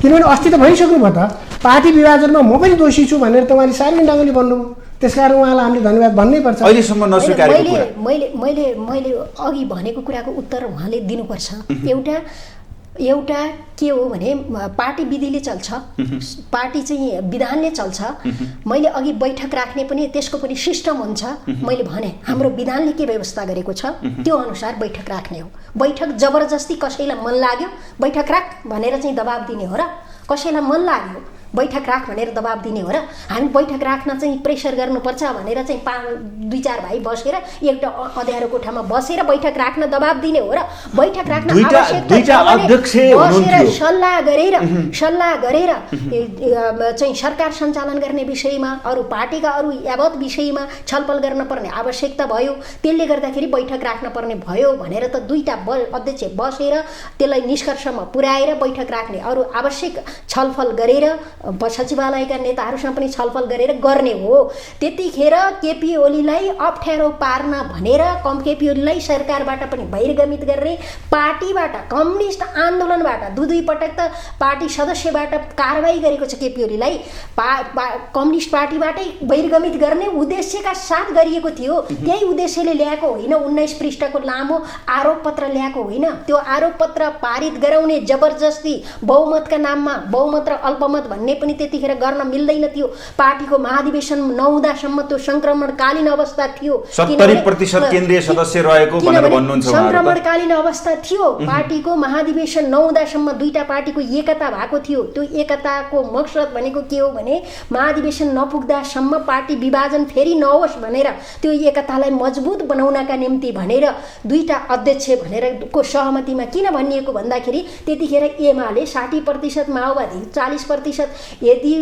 किनभने अस्ति त भइसक्नु भयो त, पार्टी विभाजनमा म पनि दोषी छु भनेर त उहाँले सार्वजनिक ढङ्गले भन्नुभयो। त्यसकारण उहाँलाई हामीले धन्यवाद भन्नै पर्छ। अहिलेसम्म नस्वीकारेको कुरा मैले अघि भनेको कुराको उत्तर उहाँले दिनुपर्छ। एउटा के हो भने पार्टी विधिले चल्छ, पार्टी चाहिँ विधानले चल्छ। मैले अघि बैठक राख्ने पनि त्यसको पनि सिस्टम हुन्छ। मैले भने हाम्रो विधानले के व्यवस्था गरेको छ त्यो अनुसार बैठक राख्ने हो। बैठक जबरजस्ती कसैलाई मन लाग्यो बैठक राख भनेर चाहिँ दबाब दिने हो र? कसैलाई मन लाग्यो बैठक राख भनेर दबाब दिने हो र? हामी बैठक राख्न चाहिँ प्रेसर गर्नुपर्छ भनेर चाहिँ 2-4 भाइ बसेर एउटा अँध्यारो कोठामा बसेर बैठक राख्न दबाब दिने हो र? बैठक राख्न बसेर सल्लाह गरेर चाहिँ सरकार सञ्चालन गर्ने विषयमा अरू पार्टीका अरू यावत विषयमा छलफल गर्न पर्ने आवश्यकता भयो। त्यसले गर्दाखेरि बैठक राख्न पर्ने भयो भनेर त 2टा अध्यक्ष बसेर त्यसलाई निष्कर्षमा पुर्याएर बैठक राख्ने, अरू आवश्यक छलफल गरेर सचिवालयका नेताहरूसँग पनि छलफल गरेर गर्ने हो। त्यतिखेर केपी ओलीलाई अप्ठ्यारो पार्न भनेर केपी ओलीलाई सरकारबाट पनि बहिर्गमित गर्ने, पार्टीबाट कम्युनिस्ट आन्दोलनबाट 2 पटक त पार्टी सदस्यबाट कारबाही गरेको छ केपी ओलीलाई। कम्युनिस्ट पार्टीबाटै बहिर्गमित गर्ने उद्देश्यका साथ गरिएको थियो। त्यही उद्देश्यले ल्याएको होइन, 19 पृष्ठको लामो आरोप पत्र ल्याएको होइन। त्यो आरोप पत्र पारित गराउने जबरजस्ती बहुमतका नाममा, बहुमत र अल्पमत भन्ने पनि त्यतिखेर गर्न मिल्दैन थियो। पार्टीको महाधिवेशन नहुँदासम्म त्यो संक्रमणकालीन अवस्था थियो। 70% केन्द्रीय सदस्य रहेको भनेर भन्नुहुन्छ उहाँहरू। संक्रमणकालीन अवस्था थियो। पार्टीको महाधिवेशन नहुँदासम्म 2टा पार्टीको एकता भएको थियो। त्यो एकताको मकसद भनेको के हो भने महाधिवेशन नपुग्दासम्म पार्टी विभाजन फेरि नहोस् भनेर, त्यो एकतालाई मजबुत बनाउनका निम्ति भनेर 2टा अध्यक्ष भनेर को सहमतिमा किन भनिएको भन्दाखेरि त्यतिखेर एमाले 60%, माओवादी 40%। यदि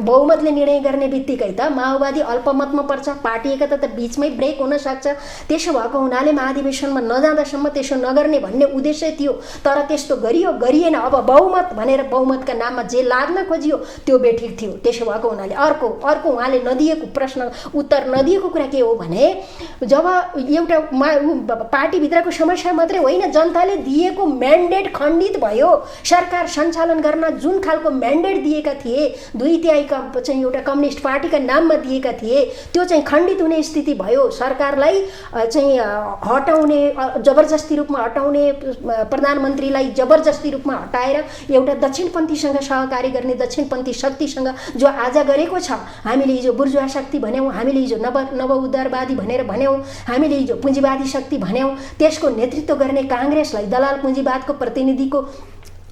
बहुमतले निर्णय गर्ने बित्तिकै त माओवादी अल्पमतमा पर्छ, पार्टी एकता त बिचमै ब्रेक हुन सक्छ। त्यसो भएको हुनाले महाधिवेशनमा नजाँदासम्म त्यसो नगर्ने भन्ने उद्देश्य थियो। तर त्यस्तो गरिएन। अब बहुमत भनेर बहुमतका नाममा जे लाद्न खोजियो त्यो बेठिक थियो। त्यसो भएको हुनाले अर्को उहाँले नदिएको प्रश्न उत्तर नदिएको कुरा के हो भने जब एउटा पार्टीभित्रको समस्या मात्रै होइन, जनताले दिएको म्यान्डेट खण्डित भयो। सरकार सञ्चालन गर्न जुन खालको म्यान्डेट दिएका थिए, 2/3 चाहिँ एउटा कम्युनिस्ट पार्टीका नाममा दिएका थिए, त्यो चाहिँ खण्डित हुने स्थिति भयो। सरकारलाई चाहिँ हटाउने, जबरजस्ती रूपमा हटाउने, प्रधानमन्त्रीलाई जबरजस्ती रूपमा हटाएर एउटा दक्षिणपन्थीसँग सहकारी गर्ने दक्षिणपन्थी शक्तिसँग जो आज गरेको छ, हामीले हिजो बुर्जुवा शक्ति भन्यौँ, हामीले हिजो नव उदारवादी भनेर भन्यौँ, हामीले हिजो पुँजीवादी शक्ति भन्यौँ, त्यसको नेतृत्व गर्ने काङ्ग्रेसलाई, दलाल पुँजीवादको प्रतिनिधिको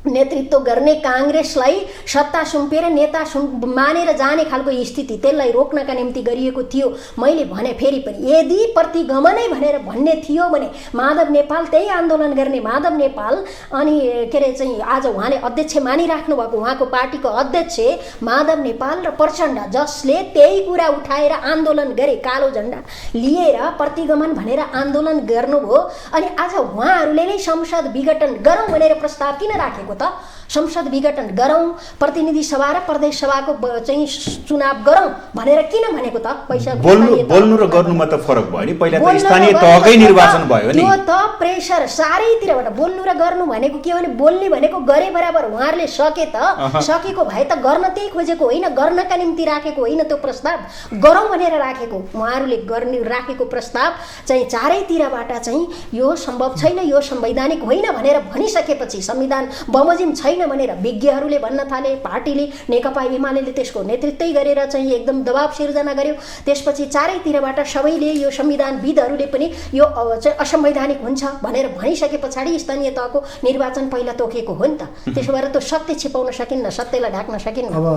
नेतृत्व गर्ने काङ्ग्रेसलाई सत्ता सुम्पेर नेता मानेर जाने खालको स्थिति, त्यसलाई रोक्नका निम्ति गरिएको थियो। मैले भने फेरि पनि यदि प्रतिगमनै भनेर भन्ने थियो भने माधव नेपाल, त्यही आन्दोलन गर्ने माधव नेपाल, अनि के अरे चाहिँ आज उहाँले अध्यक्ष मानिराख्नु भएको उहाँको पार्टीको अध्यक्ष माधव नेपाल र प्रचण्ड, जसले त्यही कुरा उठाएर आन्दोलन गरे, कालो झन्डा लिएर प्रतिगमन भनेर आन्दोलन गर्नुभयो। अनि आज उहाँहरूले नै संसद विघटन गरौँ भनेर प्रस्ताव किन राखेको त? संसद विघटन गरौँ, प्रतिनिधि सभा र प्रदेश सभाको चाहिँ चुनाव गरौँ भनेर किन भनेको त? पैसा बोल्नु र गर्नुमा त फरक भयो नि। पहिला त स्थानीय तहकै निर्वाचन भयो नि। त्यो त प्रेसर चारैतिरबाट। बोल्नु र गर्नु भनेको के भने बोल्ने भनेको गरे बराबर। उहाँहरूले सके त, सकेको भए त गर्न त्यही खोजेको होइन, गर्नका निम्ति राखेको होइन त्यो प्रस्ताव, गरौँ भनेर राखेको। उहाँहरूले गर्ने राखेको प्रस्ताव चाहिँ चारैतिरबाट चाहिँ यो सम्भव छैन, यो संवैधानिक होइन भनेर भनिसकेपछि, संविधान बमोजिम छैन भनेर विज्ञहरूले भन्न थाले, पार्टीले नेकपा एमाले त्यसको नेतृत्वै गरेर चाहिँ एकदम दबाव सिर्जना गर्यो। त्यसपछि चारैतिरबाट सबैले, यो संविधानविदहरूले पनि यो चाहिँ असंवैधानिक हुन्छ भनेर भनिसके पछाडि स्थानीय तहको निर्वाचन पहिला तोकेको हो नि त। त्यसो भएर त्यो सत्य छिपाउन सकिन्न, सत्यलाई ढाक्न सकिन्न। अब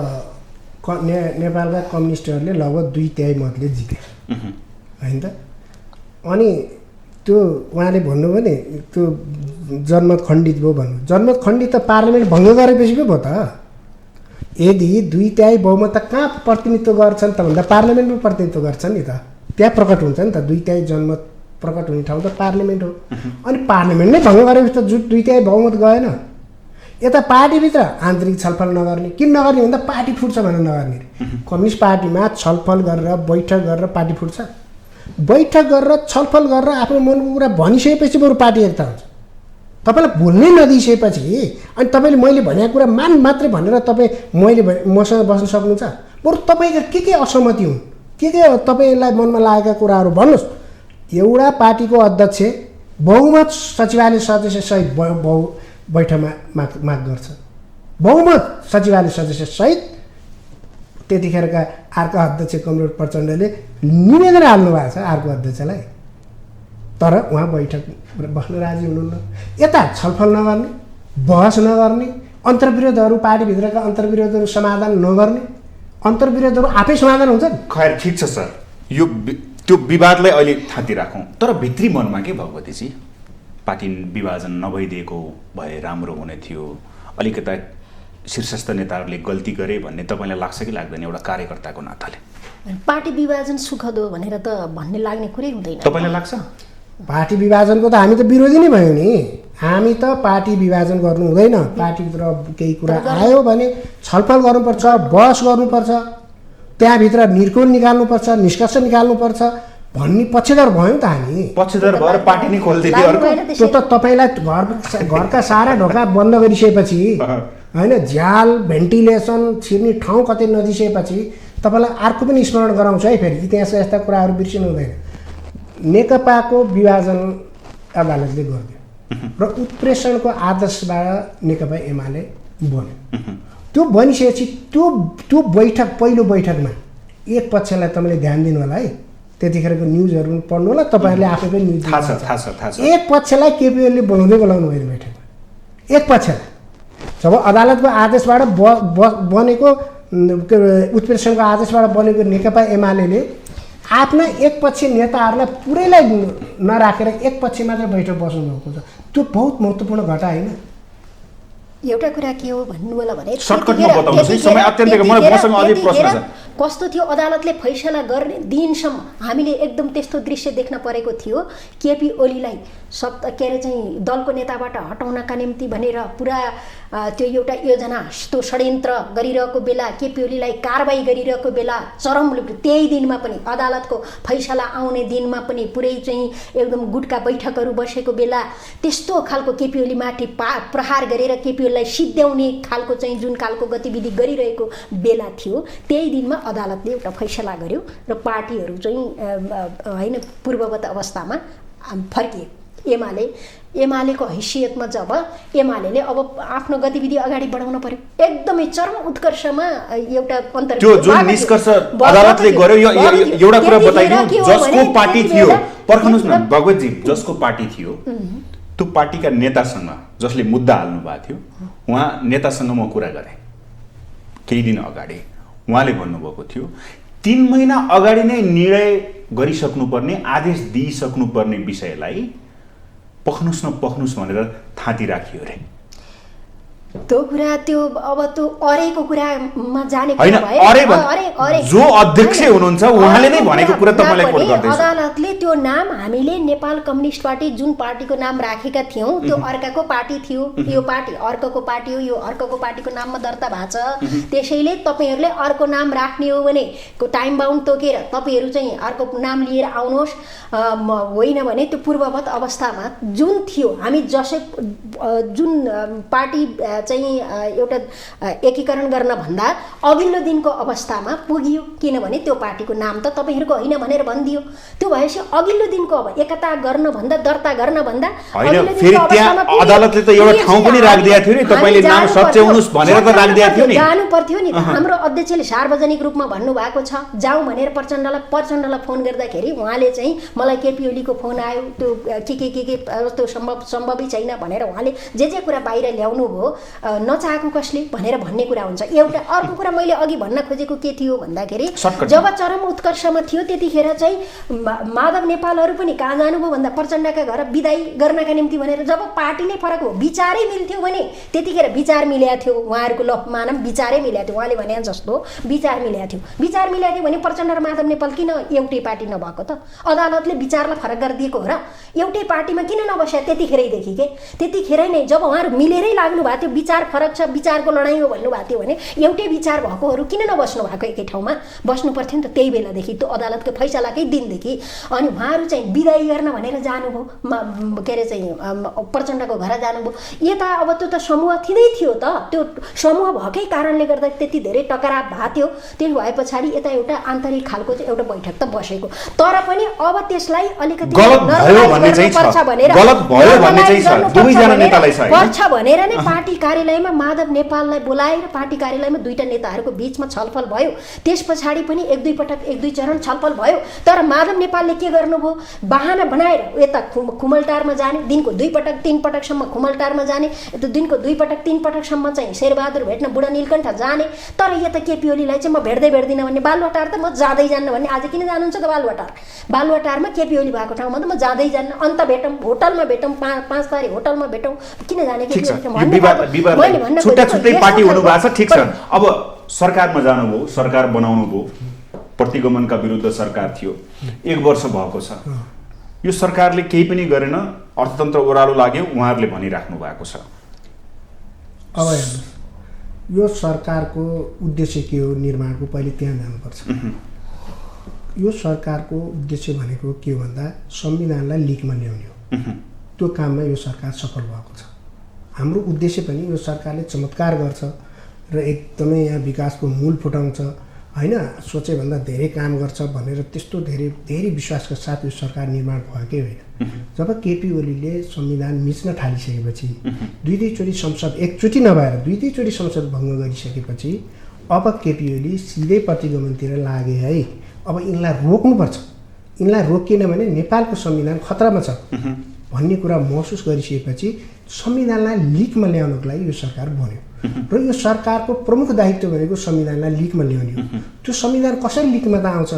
नेपालका कम्युनिस्टहरूले लगभग 2/3 मतले जिते होइन त। अनि त्यो उहाँले भन्नु भने त्यो जनमत खण्डित भयो भन्नु, जनमत खण्डित त पार्लियामेन्ट भङ्ग गरेपछि पो भयो त। यदि 2/3 बहुमत त कहाँ प्रतिनिधित्व गर्छन् त भन्दा पार्लियामेन्टमा प्रतिनिधित्व गर्छन् नि त, त्यहाँ प्रकट हुन्छ नि त। 2/3 जनमत प्रकट हुने ठाउँ त पार्लियामेन्ट हो। अनि पार्लियामेन्ट नै भङ्ग गरेपछि त 2/3 बहुमत गएन। यता पार्टीभित्र आन्तरिक छलफल नगर्ने, किन नगर्ने भन्दा पार्टी फुट्छ भनेर नगर्ने। कम्युनिस्ट पार्टीमा छलफल गरेर बैठक गरेर पार्टी फुट्छ। बैठक गरेर छलफल गरेर आफ्नो मनको कुरा भनिसकेपछि बरु पार्टी एकता हुन्छ। तपाईँलाई बोल्नै नदिइसकेपछि अनि तपाईँले मैले भनेको कुरा मात्रै भनेर तपाईँ मैले मसँग बस्न सक्नुहुन्छ? बरु तपाईँका के असहमति हुन्, के तपाईँलाई मनमा लागेका कुराहरू भन्नुहोस्। एउटा पार्टीको अध्यक्ष बहुमत सचिवालय सदस्यसहित बैठकमा माग गर्छ, बहुमत सचिवालय सदस्यसहित। त्यतिखेरका अर्का अध्यक्ष कमरेड प्रचण्डले निवेदन हाल्नु भएको छ अर्को अध्यक्षलाई, तर उहाँ बैठक बस्न राजी हुनुहुन्न। यता छलफल नगर्ने, बहस नगर्ने, अन्तर्विरोधहरू पार्टीभित्रका अन्तर्विरोधहरू समाधान नगर्ने, अन्तर्विरोधहरू आफै समाधान हुन्छन्। खैर ठिक छ सर, यो त्यो विवादलाई अहिले थाती राखौँ, तर भित्री मनमा के भगवतीजी, पार्टी विभाजन नभइदिएको भए राम्रो हुने थियो, अलिकता शीर्षस्थ नेताहरूले गल्ती गरे भन्ने तपाईँलाई लाग्छ कि लाग्दैन एउटा कार्यकर्ताको नाताले? पार्टी विभाजन सुखद हो भनेर त भन्ने लाग्ने कुरै हुँदैन। तपाईँलाई लाग्छ? पार्टी विभाजनको त हामी त विरोधी नै भयौँ नि। हामी त पार्टी विभाजन गर्नु हुँदैन। पार्टीभित्र केही कुरा आयो भने छलफल गर्नुपर्छ, बहस गर्नुपर्छ, त्यहाँभित्र निर्कुल निकाल्नुपर्छ, निष्कर्ष निकाल्नुपर्छ भन्ने पक्षधर भयौँ त हामी। पक्षधर भएर पार्टी नै खोल्दिने अर्को? त्यो त तपाईँलाई घरका सारा ढोका बन्द गरिसकेपछि होइन, झ्याल भेन्टिलेसन छिर्ने ठाउँ कतै नदिइसकेपछि तपाईँलाई अर्को पनि स्मरण गराउँछ है, फेरि इतिहासका यस्ता कुराहरू बिर्सिनु हुँदैन। नेकपाको विभाजन अदालतले गरिदियो र उत्प्रेषणको आदर्शबाट नेकपा एमाले बन्यो। त्यो बनिसकेपछि त्यो बैठक, पहिलो बैठकमा एक पक्षलाई तपाईँले ध्यान दिनु होला है, त्यतिखेरको न्युजहरू पनि पढ्नु होला, तपाईँहरूले आफै पनि न्युज थाहा छ। एक पक्षलाई केपिओले बोलाउनु भयो बैठकमा, एक पक्षलाई। जब अदालतको आदेशबाट बनेको उत्प्रेषणको आदेशबाट बनेको नेकपा एमाले आफ्ना एकपक्षी नेताहरूलाई पुरैलाई नराखेर एक पक्ष मात्रै बैठक बस्नुभएको छ। त्यो बहुत महत्त्वपूर्ण घटना होइन? एउटा कुरा के हो भन्नु होला भने कस्तो थियो, अदालतले फैसला गर्ने दिनसम्म हामीले एकदम त्यस्तो दृश्य देख्न परेको थियो। केपी ओलीलाई के अरे चाहिँ दलको नेताबाट हटाउनका निम्ति भनेर पुरा त्यो एउटा योजना त्यो षड्यन्त्र गरिरहेको बेला केपी ओलीलाई कारबाही गरिरहेको बेला चरम त्यही दिनमा पनि अदालतको फैसला आउने दिनमा पनि पुरै चाहिँ एकदम गुटका बैठकहरू बसेको बेला त्यस्तो खालको केपी ओलीमाथि प्रहार गरेर केपी ओलीलाई सिद्ध्याउने खालको चाहिँ जुन खालको गतिविधि गरिरहेको बेला थियो त्यही दिनमा अदालतले एउटा फैसला गर्यो र पार्टीहरू चाहिँ होइन पूर्ववत अवस्थामा फर्किए। एमालेको हैसियतमा जब एमाले अब आफ्नो गतिविधि अगाडि बढाउन पर्यो एकदमै चरम उत्कर्षमा एउटा अन्तर त्यो जुन निष्कर्ष अदालतले गर्यो एउटा कुरा बताइदिनु जसको पार्टी थियो पर्खनुस् न भगवतजी जसको पार्टी थियो त्यो पार्टीका नेतासँग जसले मुद्दा हाल्नु भएको थियो उहाँ नेतासँग म कुरा गरेँ केही दिन अगाडि उहाँले भन्नुभएको थियो 3 महिना अगाडि नै निर्णय गरिसक्नुपर्ने आदेश दिइसक्नुपर्ने विषयलाई पख्नुस् भनेर थाती राखियो रे त्यो कुरा त्यो अब त्यो अरेको कुरामा जाने अरे जो अध्यक्ष हुनुहुन्छ उहाँले नै भनेको कुरा तपाईलाई कोट गर्दैछ। अदालतले त्यो नाम हामीले नेपाल कम्युनिस्ट पार्टी जुन पार्टीको नाम राखेका थियौं त्यो अर्काको पार्टी थियो यो पार्टी अर्काको पार्टी हो यो अर्काको पार्टीको नाममा दर्ता भएको छ त्यसैले तपाईहरुले अर्को नाम राख्ने हो भने टाइम बाउन्ड तोकेर तपाईहरु चाहिँ अर्को नाम लिएर आउनुहोस् होइन भने त्यो पूर्ववत अवस्थामा जुन थियो हामी जसै जुन पार्टी चाहिँ एउटा एकीकरण गर्न भन्दा अघिल्लो दिनको अवस्थामा पुगियो किनभने त्यो पार्टीको नाम त तपाईहरुको होइन भनेर भनिदियो। त्यो भएपछि अघिल्लो दिनको अब एकता गर्न भन्दा दर्ता गर्न भन्दा हैन फेरि त्यहाँ अदालतले त एउटा ठाउँ पनि राखिदिएको थियो नि तपाईले नाम सच्याउनुस् भनेर त राखिदिएको थियो नि जानु पर्थ्यो नि हाम्रो अध्यक्षले सार्वजनिक रूपमा भन्नु भएको छ जाऊ भनेर प्रचण्डलाई फोन गर्दाखेरि उहाँले चाहिँ मलाई केपी ओलीको फोन आयो त्यो के त्यो सम्भवै छैन भनेर उहाँले जे कुरा बाहिर ल्याउनु भो नचाहेको कसले भनेर भन्ने कुरा हुन्छ। एउटा अर्को कुरा मैले अघि भन्न खोजेको के थियो भन्दाखेरि जब चरम उत्कर्षमा थियो त्यतिखेर चाहिँ माधव नेपालहरू पनि कहाँ जानुभयो भन्दा प्रचण्डका घर बिदाई गर्नका निम्ति भनेर जब पार्टीले फरक हो विचारै मिल्थ्यो भने त्यतिखेर विचार मिलेको थियो उहाँहरूको ल मानव विचारै मिलेको थियो उहाँले भने जस्तो विचार मिलेको थियो भने प्रचण्ड र माधव नेपाल किन एउटै पार्टी नभएको त अदालतले विचारलाई फरक गरिदिएको हो र एउटै पार्टीमा किन नबस्या त्यतिखेरैदेखि के त्यतिखेरै नै जब उहाँहरू मिलेरै लाग्नु भएको थियो विचार फरक छ विचारको लडाईँ हो भन्नु भएको थियो भने एउटै विचार भएकोहरू किन नबस्नु भएको एकै ठाउँमा बस्नु पर्थ्यो नि त त्यही बेलादेखि त्यो अदालतको फैसलाकै दिनदेखि। अनि उहाँहरू चाहिँ बिदाई गर्न भनेर जानुभयो के अरे चाहिँ प्रचण्डको घर जानुभयो यता अब त्यो त समूह थिँदै थियो त त्यो समूह भएकै कारणले गर्दा त्यति धेरै टकराव भएको थियो त्यही भए पछाडि यता एउटा आन्तरिक खालको चाहिँ एउटा बैठक त बसेको तर पनि अब त्यसलाई अलिकति पर्छ भनेर नै पार्टी कार्यालयमा माधव नेपाललाई बोलाएर पार्टी कार्यालयमा दुईटा नेताहरूको बीचमा छलफल भयो त्यस पछाडि पनि एक दुई चरण छलफल भयो तर माधव नेपालले के गर्नुभयो बहाना बनाएर यता खुमलटारमा जाने दिनको 2 पटक 3 पटकसम्म खुमलटारमा जाने दिनको 2 पटक 3 पटकसम्म चाहिँ शेरबहादुर भेट्न बुढा नीलकण्ठ जाने तर यता केपी ओलीलाई चाहिँ म भेट्दिनँ भन्ने बालुवाटार त म जाँदै जान्न भन्ने आज किन जानुहुन्छ त बालुवाटारमा केपी ओली भएको ठाउँमा त म जाँदै जान्न अन्त भेटौँ होटलमा भेटौँ 5 तारिक होटलमा भेटौँ किन जाने केपी ओली छुट्टै पार्टी हुनु भएको छ ठीक छ। अब सरकारमा जानुभयो सरकार बनाउनु भयो प्रतिगमनका विरुद्ध सरकार थियो 1 वर्ष भएको छ यो सरकारले केही पनि गरेन अर्थतन्त्र ओह्रालो लाग्यो उहाँहरूले भनिराख्नु भएको छ। अब हेर्नुहोस् यो सरकारको उद्देश्य के हो निर्माणको पहिले त्यहाँ जानुपर्छ। यो सरकारको उद्देश्य भनेको के हो भन्दा संविधानलाई लिकमा ल्याउने हो त्यो काममा यो सरकार सफल भएको छ। हाम्रो उद्देश्य पनि यो सरकारले चमत्कार गर्छ र एकदमै यहाँ विकासको मूल फुटाउँछ हैन सोचेभन्दा धेरै काम गर्छ भनेर त्यस्तो धेरै विश्वासका साथ यो सरकार निर्माण भएकै होइन। जब केपी ओलीले संविधान मिच्न थालिसकेपछि दुईचोटि संसद एकचोटि नभएर दुईचोटि संसद भङ्ग गरिसकेपछि अब केपी ओली सिधै प्रतिगमनतिर लागे है अब यिनलाई रोक्नुपर्छ यिनलाई रोकिएन भने नेपालको संविधान खतरामा छ भन्ने कुरा महसुस गरिसकेपछि संविधानलाई लिकमा ल्याउनको लागि यो सरकार बन्यो र यो सरकारको प्रमुख दायित्व भनेको संविधानलाई लिकमा ल्याउने हो। त्यो संविधान कसरी लिकमा त आउँछ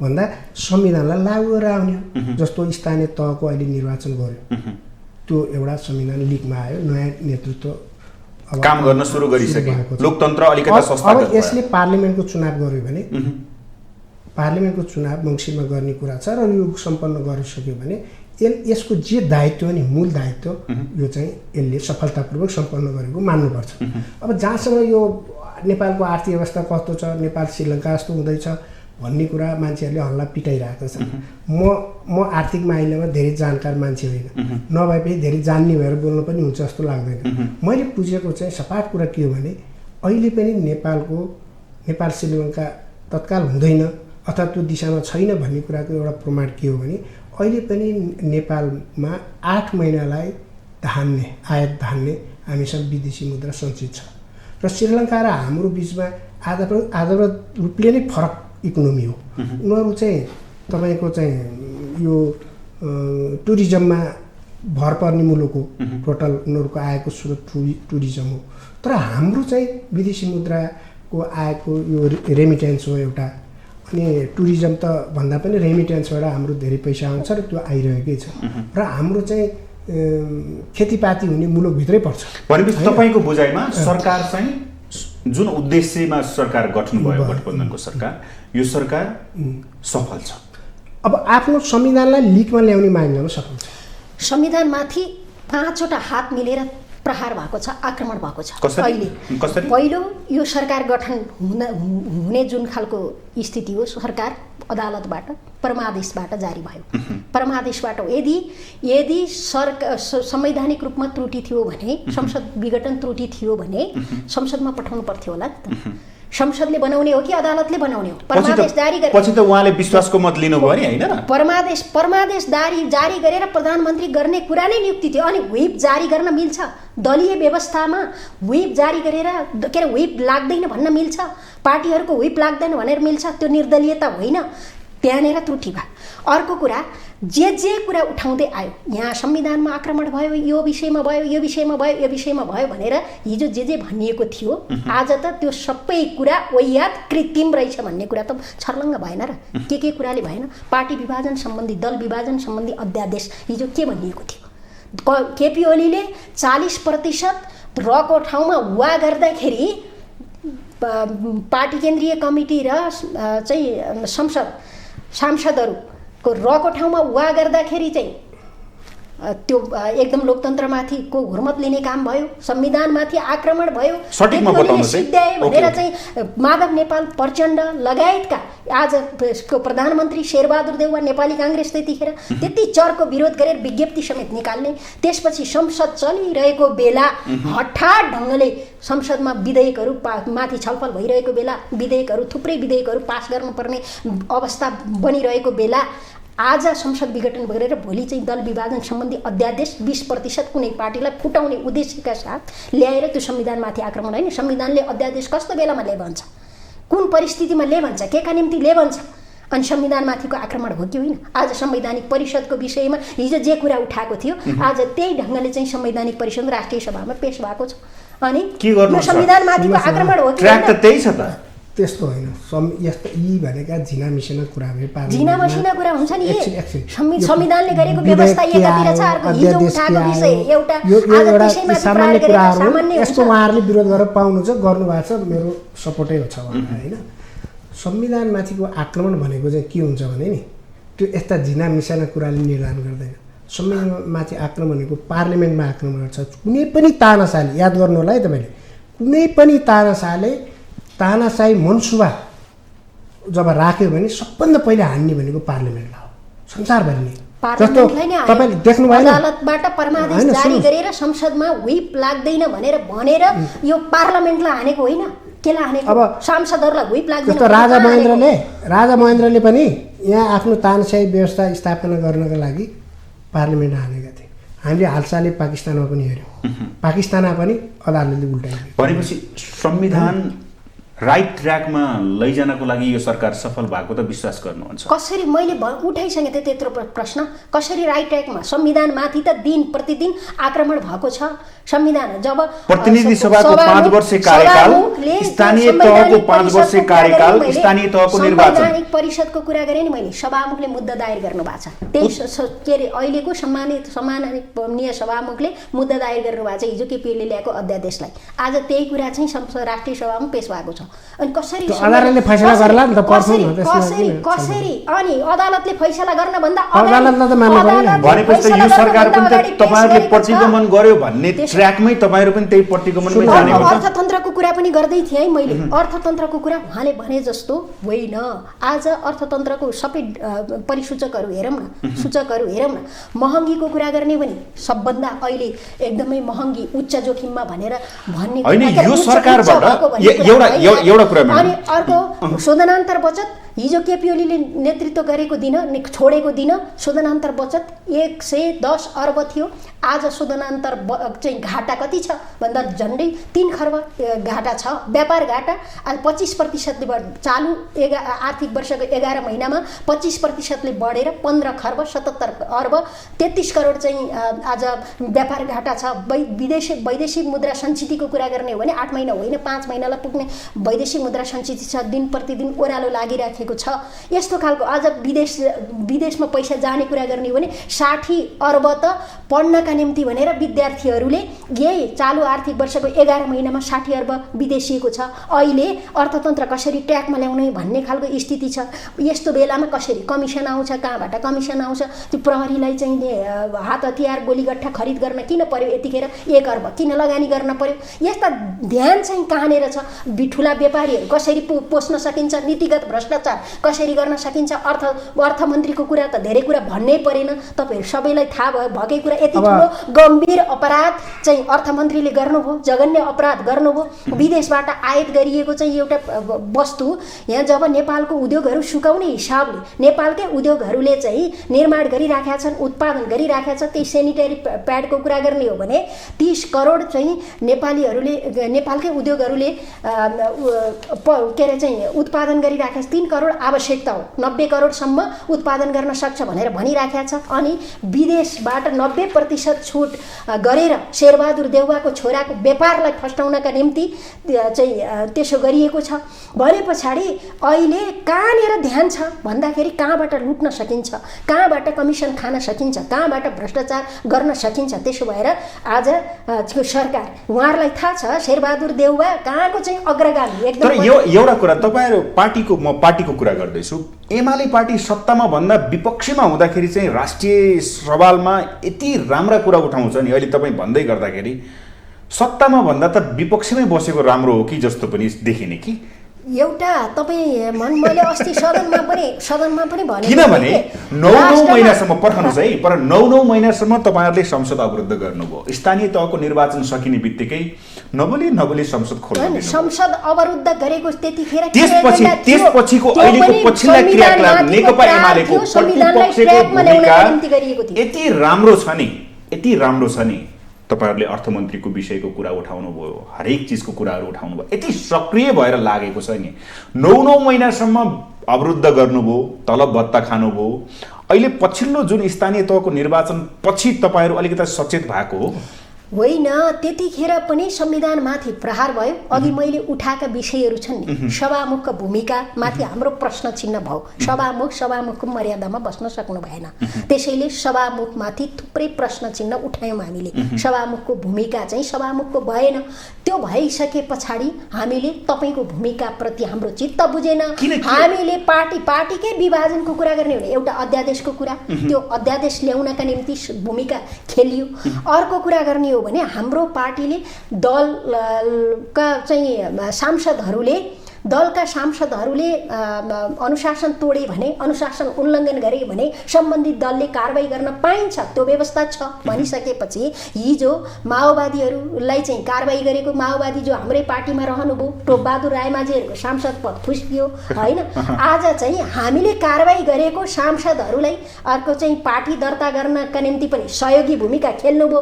भन्दा संविधानलाई लागू गरेर आउने हो। जस्तो स्थानीय तहको अहिले निर्वाचन गर्यो त्यो एउटा संविधान लिकमा आयो नयाँ नेतृत्व काम गर्न सुरु गरिसके लोकतन्त्र अलिकति संस्थागत अब यसले पार्लिमेन्टको चुनाव गर्यो भने पार्लिमेन्टको चुनाव मङ्सिरमा गर्ने कुरा छ र यो सम्पन्न गरिसक्यो भने यसको जे दायित्व नि मूल दायित्व यो चाहिँ यसले सफलतापूर्वक सम्पन्न गरेको मान्नुपर्छ। अब जहाँसम्म यो नेपालको आर्थिक अवस्था कस्तो छ, नेपाल श्रीलङ्का जस्तो हुँदैछ भन्ने कुरा मान्छेहरूले हल्ला पिटाइरहेको छ। म आर्थिक माइलामा धेरै जानकार मान्छे होइन, नभए पनि धेरै जान्ने भएर बोल्नु पनि हुन्छ जस्तो लाग्दैन। मैले बुझेको चाहिँ सपाट कुरा के हो भने अहिले पनि नेपाल श्रीलङ्का तत्काल हुँदैन अथवा त्यो दिशामा छैन भन्ने कुराको एउटा प्रमाण के हो भने अहिले पनि नेपालमा 8 महिनालाई आयात धान्ने हामीसँग विदेशी मुद्रा सञ्चित छ र श्रीलङ्का र हाम्रो बिचमा आधा रूपले नै फरक इकोनोमी हो। उनीहरू चाहिँ तपाईँको चाहिँ यो टुरिज्ममा भर पर्ने मुलुक हो, टोटल उनीहरूको आयको स्रोत टुरिज्म हो। तर हाम्रो चाहिँ विदेशी मुद्राको आएको यो रेमिटेन्स हो एउटा, अनि टुरिज्म त भन्दा पनि रेमिटेन्सबाट हाम्रो धेरै पैसा आउँछ र त्यो आइरहेकै छ र हाम्रो चाहिँ खेतीपाती हुने मुलुकभित्रै पर्छ। भनेपछि तपाईँको बुझाइमा सरकार चाहिँ जुन उद्देश्यमा सरकार गठन भयो गठबन्धनको सरकार, यो सरकार सफल छ। अब आफ्नो संविधानलाई लिकमा ल्याउने मामिलामा सफल छ। संविधानमाथि 5वटा हात मिलेर प्रहार भएको छ, आक्रमण भएको छ। कसरी? पहिलो यो सरकार गठन हुने जुन खालको स्थिति हो, सरकार अदालतबाट परमादेशबाट जारी भयो। परमादेशबाट यदि संवैधानिक रूपमा त्रुटि थियो भने, संसद विघटन त्रुटि थियो भने संसदमा पठाउनु पर्थ्यो होला नि त। संसदले बनाउने हो कि अदालतले बनाउने हो? परमादेश जारी गरेर पछि त उहाँले विश्वासको मत लिनुभयो नि, हैन र? परमादेश जारी गरेर प्रधानमन्त्री गर्ने कुरा नै नियुक्ति थियो। अनि व्हिप जारी गर्न मिल्छ? दलीय व्यवस्थामा व्हिप जारी गरेर के अरे व्हिप लाग्दैन भन्न मिल्छ? पार्टीहरूको व्हिप लाग्दैन भनेर मिल्छ? त्यो निर्दलीयता होइन, त्यहाँनिर त्रुटि भयो। अर्को कुरा, जे कुरा उठाउँदै आयो, यहाँ संविधानमा आक्रमण भयो, यो विषयमा भयो, यो विषयमा भयो, यो विषयमा भयो भनेर हिजो जे भनिएको थियो, आज त त्यो सबै कुरा वाहियात कृत्रिम रहेछ भन्ने कुरा त छर्लङ्ग भएन र? के कुराले भएन? पार्टी विभाजन सम्बन्धी, दल विभाजन सम्बन्धी अध्यादेश हिजो के भनिएको थियो? केपी ओलीले 40% रको ठाउँमा वा गर्दाखेरि पार्टी केन्द्रीय कमिटी र चाहिँ सांसदहरूको रको ठाउँमा वा गर्दाखेरि चाहिँ त्यो एकदम लोकतन्त्रमाथिको हुर्मत लिने काम भयो, संविधानमाथि आक्रमण भयो, सिद्ध्याए भनेर चाहिँ माधव नेपाल प्रचण्ड लगायतका आजको प्रधानमन्त्री शेरबहादुर देउवा नेपाली काङ्ग्रेस त्यतिखेर त्यति चर्को विरोध गरेर विज्ञप्ति समेत निकाल्ने, त्यसपछि संसद चलिरहेको बेला हठात ढङ्गले संसदमा विधेयकहरू माथि छलफल भइरहेको बेला थुप्रै विधेयकहरू पास गर्नुपर्ने अवस्था बनिरहेको बेला आज संसद विघटन गरेर भोलि चाहिँ दल विभाजन सम्बन्धी अध्यादेश 20% कुनै पार्टीलाई फुटाउने उद्देश्यका साथ ल्याएर त्यो संविधानमाथि आक्रमण होइन। संविधानले अध्यादेश कस्तो बेलामा ले भन्छ, कुन परिस्थितिमा ले भन्छ, केका निम्ति ले भन्छ, अनि संविधानमाथिको आक्रमण हो कि होइन? आज संवैधानिक परिषदको विषयमा हिजो जे कुरा उठाएको थियो, आज त्यही ढङ्गले चाहिँ संवैधानिक परिषद राष्ट्रिय सभामा पेश भएको छ। अनि यो संविधानमाथिको आक्रमण हो कि ट्र्याक त त्यही छ त? त्यस्तो होइन। यस्तो यी भनेका झिना मिसिना कुराहरू झिना कुरा हुन्छ नि। संविधानले गरेको व्यवस्था एकातिर छ, अर्को हिजो उठाएको विषय एउटा सामान्य कुराहरू हो। यस्तो उहाँहरूले विरोध गरेर पाउनुहुन्छ, गर्नुभएको छ, मेरो सपोर्टै छ उहाँलाई होइन। संविधानमाथिको आक्रमण भनेको चाहिँ के हुन्छ भने नि, त्यो यस्ता झिना मिसाना कुराले निर्धारण गर्दैन। संविधानमाथि आक्रमण भनेको पार्लिमेन्टमा आक्रमण गर्छ। कुनै पनि तानाशाली, याद गर्नु होला है तपाईँले, कुनै पनि तानाशाही मनसुबा जब राख्यो भने सबभन्दा पहिले हान्ने भनेको पार्लिमेन्टलाई हो, संसारभरि नै। जस्तो तपाईँले देख्नु भएन, अदालतबाट परमादेश जारी गरेर संसदमा व्हिप लाग्दैन भनेर यो पार्लिमेन्टलाई हानेको होइन, केलाई हानेको? अब सांसदहरूलाई व्हिप लाग्दैन। जस्तो राजा महेन्द्रले पनि यहाँ आफ्नो तानाशाही व्यवस्था स्थापना गर्नका लागि पार्लिमेन्ट हानेका थिए। हामीले हालसालै पाकिस्तानमा पनि हेऱ्यौँ, पाकिस्तानमा पनि अदालतले उल्टाइदियो। भनेपछि संविधान राइट ट्र्याकमा लैजानको लागि यो सरकार सफल भएको त विश्वास गर्नुहुन्छ? कसरी? मैले उठाइसकेँ त त्यत्रो प्रश्न। कसरी राइट ट्र्याकमा? संविधानमाथि त दिन प्रतिदिन आक्रमण भएको छ। संविधान जब प्रतिनिधि सभाको 5 वर्ष कार्यकाल, स्थानीय तहको 5 वर्ष कार्यकाल, स्थानीय तहको निर्वाचन, संवैधानिक परिषदको कुरा गरेँ नि मैले, सभामुखले मुद्दा दायर गर्नु भएको छ। त्यही के अरे अहिलेको सम्माननीय सभामुखले मुद्दा दायर गर्नु भएको छ हिजो केपी ओलीले ल्याएको अध्यादेशलाई। आज त्यही कुरा चाहिँ राष्ट्रिय सभामा पेश भएको छ। अनि कसरी अदालतले फैसला गर्ला नि त, पर्छ नि त्यसमा कसरी किन? कसरी अनि अदालतले फैसला गर्न भन्दा अदालतलाई त मान्नु पर्यो नि। भनेपछि त यो सरकार पनि त तपाईँहरूले प्रतिगमन गर्यो भन्ने ट्र्याकमै तपाईँहरू पनि त्यही प्रतिगमनमै जाने हो त। अर्थतन्त्रको कुरा पनि गर्दै थिएँ है मैले। अर्थतन्त्रको कुरा उहाँले भने जस्तो होइन। आज अर्थतन्त्रको सबै परिसूचकहरू हेरौँ न, सूचकहरू हेरौँ न। महँगीको कुरा गर्ने भने सबभन्दा अहिले एकदमै महँगी उच्च जोखिममा भनेर भन्ने होइन, यो सरकारबाट एउटा कुरा अनि अर्को शोधनान्तर बचत हिजो केपी ओलीले नेतृत्व गरेको दिन छोडेको दिन शोधनान्तर बचत 110 अर्ब थियो। आज शोधनान्तर चाहिँ घाटा कति छ भन्दा झन्डै 3 खर्ब घाटा छ। व्यापार घाटा आज 25%ले चालु आर्थिक वर्षको 11 महिनामा 25%ले बढेर 15 खर्ब 77 अर्ब 33 करोड चाहिँ आज व्यापार घाटा छ। वैदेशिक मुद्रा सञ्चितको कुरा गर्ने हो भने 8 महिना होइन 5 महिनालाई पुग्ने वैदेशिक मुद्रा सञ्चित छ। दिन प्रतिदिन ओह्रालो लागिराखेको छ। यस्तो खालको आज विदेशमा पैसा जाने कुरा गर्ने हो भने 60 अर्ब त पढ्नका निम्ति भनेर विद्यार्थीहरूले यही चालु आर्थिक वर्षको 11 महिनामा 60 अर्ब विदेशिएको छ। अहिले अर्थतन्त्र कसरी ट्र्याकमा ल्याउने भन्ने खालको स्थिति छ। यस्तो बेलामा कसरी कमिसन आउँछ, कहाँबाट कमिसन आउँछ, त्यो प्रहरीलाई चाहिँ हात हतियार गोलीगट्ठा खरिद गर्न किन पर्यो, यतिखेर 1 अर्ब किन लगानी गर्न पर्यो, यस्ता ध्यान चाहिँ कहाँनिर छ। ठुला व्यापारीहरू कसरी पोस्न सकिन्छ, नीतिगत भ्रष्टाचार कसरी गर्न सकिन्छ। अर्थमन्त्रीको कुरा त धेरै कुरा भन्नै परेन, तपाईँहरू सबैलाई थाहा भएकै कुरा। यति ठुलो गम्भीर अपराध चाहिँ अर्थमन्त्रीले गर्नुभयो, जघन्य अपराध गर्नुभयो। विदेशबाट आयात गरिएको चाहिँ एउटा वस्तु यहाँ जब नेपालको उद्योगहरू सुकाउने हिसाबले नेपालकै उद्योगहरूले चाहिँ निर्माण गरिराखेका छन्, उत्पादन गरिराखेका छ। त्यही सेनिटरी प्याडको कुरा गर्ने हो भने 30 करोड चाहिँ नेपालकै उद्योगहरूले के अरे चाहिँ उत्पादन गरिराखेका छ। 3 करोड आवश्यकता हो, 90 करोडसम्म उत्पादन गर्न सक्छ भनेर भनिराखेका छ। अनि विदेशबाट 90% छुट गरेर शेरबहादुर देउवाको छोराको व्यापारलाई फस्टाउनका निम्ति चाहिँ त्यसो गरिएको छ। भने पछाडि अहिले कहाँनिर ध्यान छ भन्दाखेरि कहाँबाट लुट्न सकिन्छ, कहाँबाट कमिसन खान सकिन्छ, कहाँबाट भ्रष्टाचार गर्न सकिन्छ। त्यसो भएर आज सरकार उहाँहरूलाई थाहा छ शेरबहादुर देउवा कहाँको चाहिँ अग्रगामी एकदम। तर एउटा कुरा तपाईँहरू म पार्टीको कुरा गर्दैछु। एमाले पार्टी सत्तामा भन्दा विपक्षमा हुँदाखेरि चाहिँ राष्ट्रिय सवालमा यति राम्रा कुरा उठाउँछ नि। अहिले तपाईँ भन्दै गर्दाखेरि सत्तामा भन्दा त विपक्षमै बसेको राम्रो हो कि जस्तो पनि देखिने कि एउटा तपाईँ मैले अस्ति सदनमा पनि भने किनभने 9 महिनासम्म पर्खनुहोस् है, पर 9 महिनासम्म तपाईँहरूले संसद अवरुद्ध गर्नुभयो। स्थानीय तहको निर्वाचन सकिने बित्तिकै नबोली संसद खोल्नु, संसद अवरुद्ध गरेको त्यतिखेर त्यसपछिको अहिलेको पछिल्ला क्रियाकलाप नेकपा एमालेको प्रतिपक्षको भूमिका यति राम्रो छ नि। तपाईहरूले अर्थमन्त्रीको विषयको कुरा उठाउनु भयो, हरेक चिजको कुराहरू उठाउनु भयो, यति सक्रिय भएर लागेको छ नि। 9 महिनासम्म अवरुद्ध गर्नुभयो, तलब भत्ता खानुभयो। अहिले पछिल्लो जुन स्थानीय तहको निर्वाचन पछि तपाईँहरू अलिकति सचेत भएको हो होइन। त्यतिखेर पनि संविधानमाथि प्रहार भयो। अघि मैले उठाएका विषयहरू छन् नि, सभामुखको भूमिका माथि हाम्रो प्रश्न चिन्ह भयो। सभामुखको मर्यादामा बस्न सक्नु भएन। त्यसैले सभामुखमाथि थुप्रै प्रश्न चिन्ह उठायौँ हामीले। सभामुखको भूमिका चाहिँ सभामुखको भएन। त्यो भइसके पछाडि हामीले तपाईँको भूमिकाप्रति हाम्रो चित्त बुझेन। हामीले पार्टीकै विभाजनको कुरा गर्ने हो भने एउटा अध्यादेशको कुरा, त्यो अध्यादेश ल्याउनका निम्ति भूमिका खेलियो। अर्को कुरा गर्ने हो भने हाम्रो पार्टीले दलका सांसदहरूले अनुशासन तोडे भने, अनुशासन उल्लङ्घन गरे भने सम्बन्धित दलले कारबाही गर्न पाइन्छ, त्यो व्यवस्था छ भनिसकेपछि हिजो माओवादीहरूलाई चाहिँ कारबाही गरेको माओवादी जो हाम्रै पार्टीमा रहनुभयो, टोपबहादुर रायमाझीहरूको सांसद पद फुस्कियो होइन। आज चाहिँ हामीले कारबाही गरेको सांसदहरूलाई अर्को चाहिँ पार्टी दर्ता गर्नका निम्ति पनि सहयोगी भूमिका खेल्नुभयो।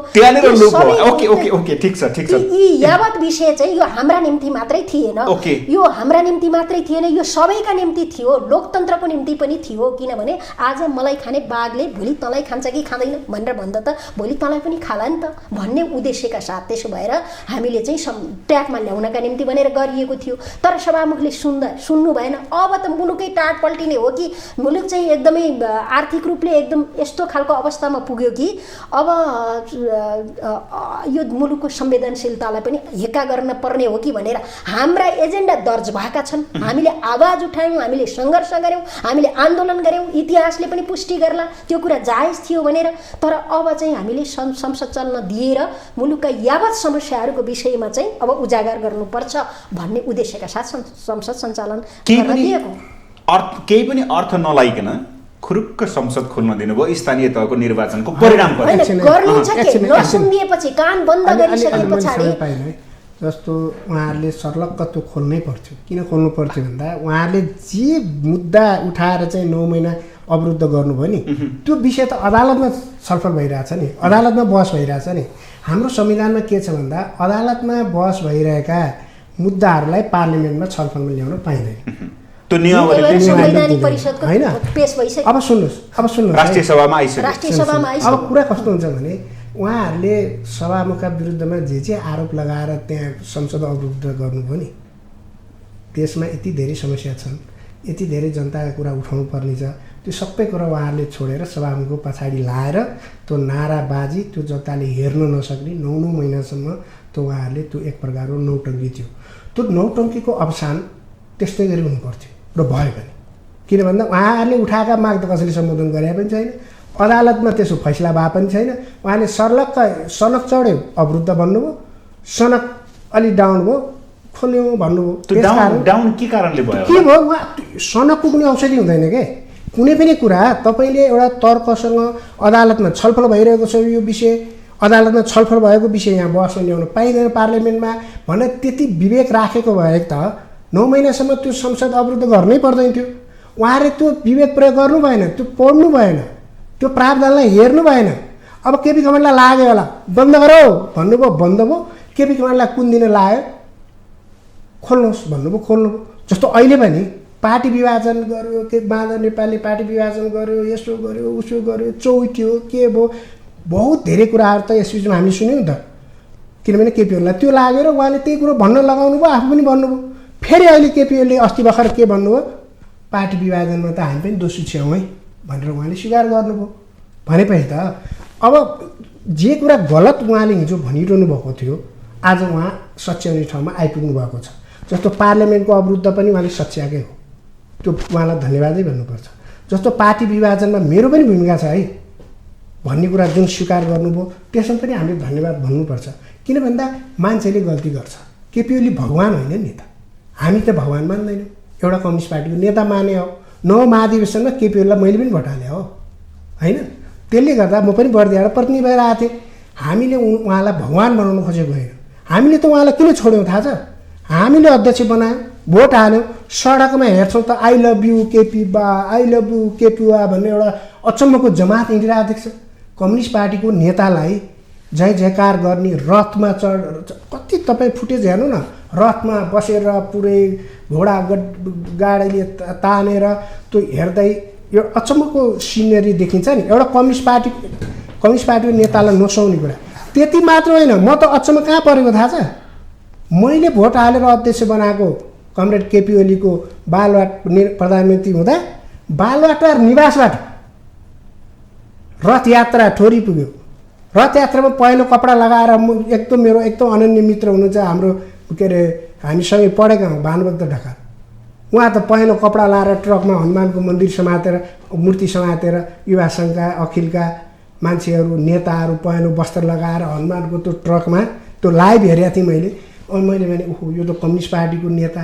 ओके ठिक छ। यी यावत विषय चाहिँ यो हाम्रा निम्ति मात्रै थिएन, यो हाम्रा हाम्रा निम्ति मात्रै थिएन, यो सबैका निम्ति थियो, लोकतन्त्रको निम्ति पनि थियो। किनभने आज मलाई खाने बाघले भोलि तँलाई खान्छ कि खाँदैन भनेर भन्दा त भोलि तँलाई पनि खाला नि त भन्ने उद्देश्यका साथ त्यसो भएर हामीले चाहिँ ट्र्याकमा ल्याउनका निम्ति भनेर गरिएको थियो। तर सभामुखले सुन्नु भएन। अब त मुलुकै टाट पल्टिने हो कि मुलुक चाहिँ एकदमै आर्थिक रूपले एकदम यस्तो खालको अवस्थामा पुग्यो कि अब यो मुलुकको संवेदनशीलतालाई पनि हेक्का गर्न पर्ने हो कि भनेर हाम्रा एजेन्डा दर्ज भएका छन्। हामीले आवाज उठायौँ, हामीले सङ्घर्ष गऱ्यौँ, हामीले आन्दोलन गऱ्यौँ, इतिहासले पनि पुष्टि गर्ला त्यो कुरा जायज थियो भनेर। तर अब चाहिँ हामीले संसद चल्न दिएर मुलुकका यावत समस्याहरूको विषयमा चाहिँ अब उजागर गर्नुपर्छ भन्ने उद्देश्यका साथ संसद सञ्चालन गर्न दिएको। केही पनि अर्थ नलाइकन खुरुक्क संसद खोल्न दिनुभयो स्थानीय तहको निर्वाचनको परिणाम नसुनिएपछि कान बन्द गरिसके पछाडि जस्तो उहाँहरूले सर्लक्क त्यो खोल्नै पर्थ्यो। किन खोल्नु पर्थ्यो भन्दा उहाँहरूले जे मुद्दा उठाएर चाहिँ 9 महिना अवरुद्ध गर्नुभयो नि त्यो विषय त अदालतमा छलफल भइरहेछ नि, अदालतमा बहस भइरहेछ नि। हाम्रो संविधानमा के छ भन्दा अदालतमा बहस भइरहेका मुद्दाहरूलाई पार्लिमेन्टमा छलफलमा ल्याउन पाइँदैन। त्यो नियमले संवैधानिक परिषदको पेश भइसक्यो। अब सुन्नुहोस् राष्ट्रिय सभामा आइसक्यो। अब कुरा कस्तो हुन्छ भने उहाँहरूले सभामुखका विरुद्धमा जे आरोप लगाएर त्यहाँ संसद अवरुद्ध गर्नुभयो नि देशमा यति धेरै समस्या छन्, यति धेरै जनताका कुरा उठाउनु पर्ने छ, त्यो सबै कुरा उहाँहरूले छोडेर सभामुखको पछाडि लाएर त्यो नाराबाजी त्यो जनताले हेर्न नसक्ने 9 महिनासम्म त्यो उहाँहरूले त्यो एक प्रकारको नौटङ्की थियो। त्यो नौटङ्कीको अवसान त्यस्तै गरी हुनुपर्थ्यो र भयो पनि। किन भन्दा उहाँहरूले उठाएका माग त कसैले सम्बोधन गरे पनि छैन, अदालतमा त्यसो फैसला भए पनि छैन। उहाँले सर्लक्क सनक चढ्यो अवरुद्ध भन्नुभयो, सनक अलि डाउन भयो खोल्यो भन्नुभयो। डाउन के कारणले भयो? के भयो उहाँ सनकको कुनै औषधि हुँदैन के कुनै पनि कुरा तपाईँले एउटा तर्कसँग अदालतमा छलफल भइरहेको छ यो विषय, अदालतमा छलफल भएको विषय यहाँ बहसमा ल्याउन पाइँदैन पार्लिमेन्टमा भनेर त्यति विवेक राखेको भए त 9 महिनासम्म त्यो संसद अवरुद्ध गर्नै पर्दैन थियो। उहाँले त्यो विवेक प्रयोग गर्नु भएन, त्यो पढ्नु भएन, त्यो प्रावधानलाई हेर्नु भएन। अब केपी कमान्डलाई लाग्यो होला बन्द गरौ भन्नुभयो, बन्द भयो। केपी कमान्डलाई कुन दिन लाग्यो खोल्नुहोस् भन्नुभयो, खोल्नुभयो। जस्तो अहिले पनि पार्टी विभाजन गर्यो, के माधव नेपालले पार्टी विभाजन गर्यो, यसो गर्यो उसो गर्यो, चौट्यो के भयो, बहुत धेरै कुराहरू त यस बिचमा हामीले सुन्यौँ नि त। किनभने केपीहरूलाई त्यो लागेर उहाँले त्यही कुरो भन्न लगाउनु भयो, आफू पनि भन्नुभयो। फेरि अहिले केपीओले अस्ति भर्खर के भन्नुभयो, पार्टी विभाजनमा त हामी पनि दोषी छौँ है भनेर उहाँले स्वीकार गर्नुभयो। भनेपछि त अब जे कुरा गलत उहाँले हिजो भनिरहनु भएको थियो आज उहाँ सच्याउने ठाउँमा आइपुग्नु भएको छ। जस्तो पार्लिमेन्टको अवरुद्ध पनि उहाँले सच्याएकै हो, त्यो उहाँलाई धन्यवादै भन्नुपर्छ। जस्तो पार्टी विभाजनमा मेरो पनि भूमिका छ है भन्ने कुरा जुन स्वीकार गर्नुभयो त्यसमा पनि हामीले धन्यवाद भन्नुपर्छ। किन भन्दा मान्छेले गल्ती गर्छ, केपी ओली भगवान होइन नि त, हामी त भगवान मान्दैनौँ। एउटा कम्युनिस्ट पार्टीको नेता माने हो, महाधिवेशनमा केपी ओलीलाई मैले पनि भोट हाले हो होइन, त्यसले गर्दा म पनि बर्दिएर प्रतिनिधि भएर आएको थिएँ। हामीले उहाँलाई भगवान बनाउनु खोजेको होइन। हामीले त उहाँलाई किन छोड्यौँ थाहा छ? हामीले अध्यक्ष बनायौँ, भोट हाल्यौँ, सडकमा हेर्छौँ त आई लभ यु केपी बा, आई लभ यु केपी वा भन्ने एउटा अचम्मको जमात हिँडिरहेको देख्छ। कम्युनिस्ट पार्टीको नेतालाई जय जयकार गर्ने रथमा कति तपाईँ फुटेज हेर्नु न, रथमा बसेर पुरै घोडा गाडीले तानेर त्यो हेर्दै यो अचम्मको सिनेरी देखिन्छ नि। एउटा कम्युनिस्ट पार्टीको नेतालाई नसाउने कुरा त्यति मात्र होइन, म त अचम्म कहाँ परेको थाहा छ? मैले भोट हालेर अध्यक्ष बनाएको कमरेड केपी ओलीको बालुवाट प्रधानमन्त्री हुँदा बालुवाटार निवासबाट रथयात्रा ठोरी पुग्यो। रथयात्रामा पहेँलो कपडा लगाएर एकदम मेरो एकदम अनन्य मित्र हुनुहुन्छ हाम्रो के अरे हामीसँगै पढेका हौँ भानुभक्त ढकाल, उहाँ त पहेँलो कपडा लगाएर ट्रकमा हनुमानको मन्दिर समातेर मूर्ति समातेर युवा सङ्घका अखिलका मान्छेहरू नेताहरू पहेँलो वस्त्र लगाएर हनुमानको त्यो ट्रकमा त्यो लाइभ हेरेको थिएँ मैले। अनि मैले भने ओहो यो त कम्युनिस्ट पार्टीको नेता,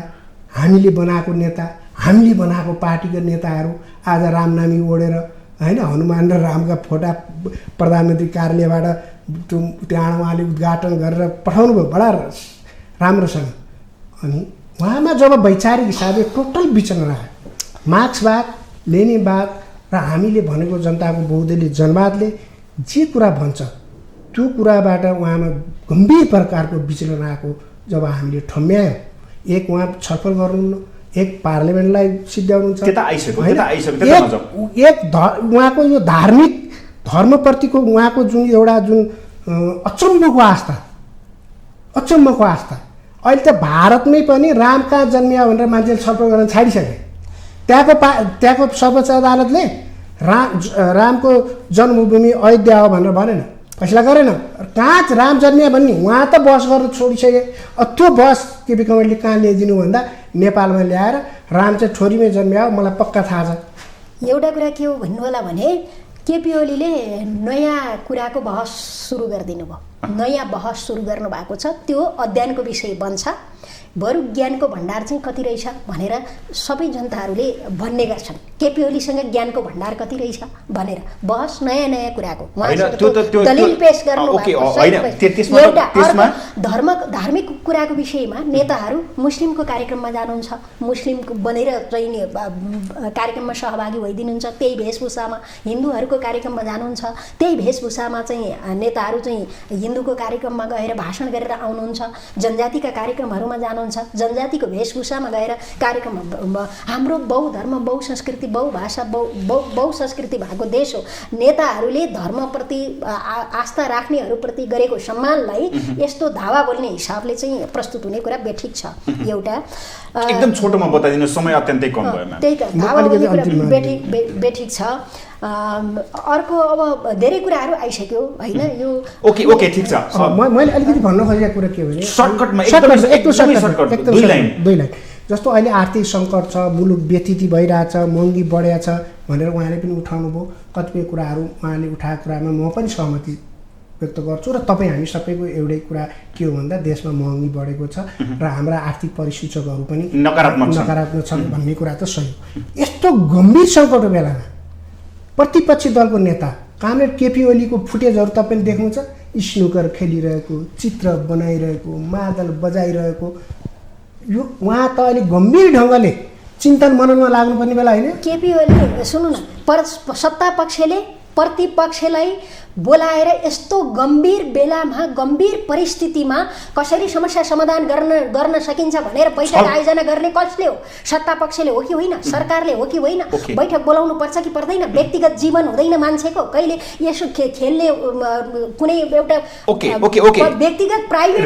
हामीले बनाएको नेता, हामीले बनाएको पार्टीका नेताहरू आज रामनामी ओढेर होइन हनुमान र रामका फोटा प्रधानमन्त्री कार्यालयबाट त्यहाँ उहाँले उद्घाटन गरेर पठाउनु भयो बडा राम्रोसँग। अनि उहाँमा जब वैचारिक हिसाबले टोटल विचलन आयो, मार्क्सवाद लेनिनवाद र हामीले भनेको जनताको बहुदलीय जनवादले जे कुरा भन्छ त्यो कुराबाट उहाँमा गम्भीर प्रकारको विचलन आएको जब हामीले ठम्ब्यायौँ, एक उहाँ छलफल गर्नुहुन्न, एक पार्लियामेन्टलाई सिद्ध्याउनुहुन्छ, त्यता आइसक्यो, होइन? त्यता आइसक्यो, त्यता नजाउँ। उहाँको यो धार्मिक धर्मप्रतिको उहाँको जुन एउटा जुन अचम्मको आस्था अहिले त भारतमै पनि राम कहाँ जन्मिया भनेर मान्छेले छलफल गर्न छाडिसके। त्यहाँको सर्वोच्च अदालतले रामको जन्मभूमि अयोध्या हो भनेर भनेन, फैसला गरेन। कहाँ राम जन्मिया भन्ने उहाँ त बहस गरेर छोडिसके। त्यो बहस केपी कमरेडले कहाँ ल्याइदिनु भन्दा नेपालमा ल्याएर राम चाहिँ छोरीमै जन्मिया हो, मलाई पक्का थाहा छ। एउटा कुरा के हो भन्नु होला भने केपी ओलीले नयाँ कुराको बहस सुरु गरिदिनु भयो, नयाँ बहस सुरु गर्नुभएको छ। त्यो अध्ययनको विषय बन्छ। बरु ज्ञानको भण्डार चाहिँ कति रहेछ भनेर सबै जनताहरूले भन्ने गर्छन्। केपी ओलीसँग ज्ञानको भण्डार कति रहेछ भनेर बहस नयाँ नयाँ कुराको दलिल पेश गर्नु धार्मिक कुराको विषयमा नेताहरू मुस्लिमको कार्यक्रममा जानुहुन्छ, मुस्लिमको बनेर चाहिँ कार्यक्रममा सहभागी भइदिनुहुन्छ, त्यही वेशभूषामा हिन्दूहरूको कार्यक्रममा जानुहुन्छ, त्यही वेशभूषामा चाहिँ नेताहरू चाहिँ हिन्दूको कार्यक्रममा गएर भाषण गरेर आउनुहुन्छ, जनजातिका कार्यक्रमहरूमा जानुहुन्छ, जनजातिको वेशभूषामा गएर कार्यक्रममा। हाम्रो बहुधर्म बहुसंस्कृति बहुभाषा बहुसंस्कृति भएको देश हो। नेताहरूले धर्मप्रति आस्था राख्नेहरूप्रति गरेको सम्मानलाई यस्तो धावा बोल्ने हिसाबले चाहिँ प्रस्तुत हुने कुरा बेठिक छ। एउटा एकदम छोटोमा बताइदिनु, समय अत्यन्तै कम भयो। त्यही त धावा बोल्ने कुरा बेठिक छ। अर्को अब धेरै कुराहरू आइसक्यो होइन। यो ओके ठिक छ। मैले अलिकति भन्न खोजेको कुरा के हो भने सर्टकटमा दुई लाइन जस्तो अहिले आर्थिक सङ्कट छ, मुलुक व्यथित भइरहेछ, महँगी बढेको छ भनेर उहाँले पनि उठाउनु भयो। कतिपय कुराहरू उहाँले उठाएको कुरामा म पनि सहमति व्यक्त गर्छु र तपाईँ हामी सबैको एउटै कुरा के हो भन्दा देशमा महँगी बढेको छ र हाम्रा आर्थिक परिसूचकहरू पनि नकारात्मक छन् भन्ने कुरा त सही हो। यस्तो गम्भीर सङ्कटको बेलामा प्रतिपक्षी दलको नेता कामरेड केपी ओलीको फुटेजहरू तपाईँले देख्नुहुन्छ, स्नुकर खेलिरहेको, चित्र बनाइरहेको, मादल बजाइरहेको। यो उहाँ त अहिले गम्भीर ढङ्गले चिन्तन मननमा लाग्नुपर्ने बेला होइन। केपी ओली सुन्नु न, सत्ता पक्षले प्रतिपक्षलाई बोलाएर यस्तो गम्भीर बेलामा गम्भीर परिस्थितिमा कसरी समस्या समाधान गर्न सकिन्छ भनेर बैठक आयोजना गर्ने कसले हो? सत्ता पक्षले हो कि होइन? सरकारले हो कि होइन? बैठक बोलाउनु पर्छ कि पर्दैन? व्यक्तिगत जीवन हुँदैन मान्छेको? कहिले यसो खेल्ने कुनै एउटा व्यक्तिगत प्राइभेट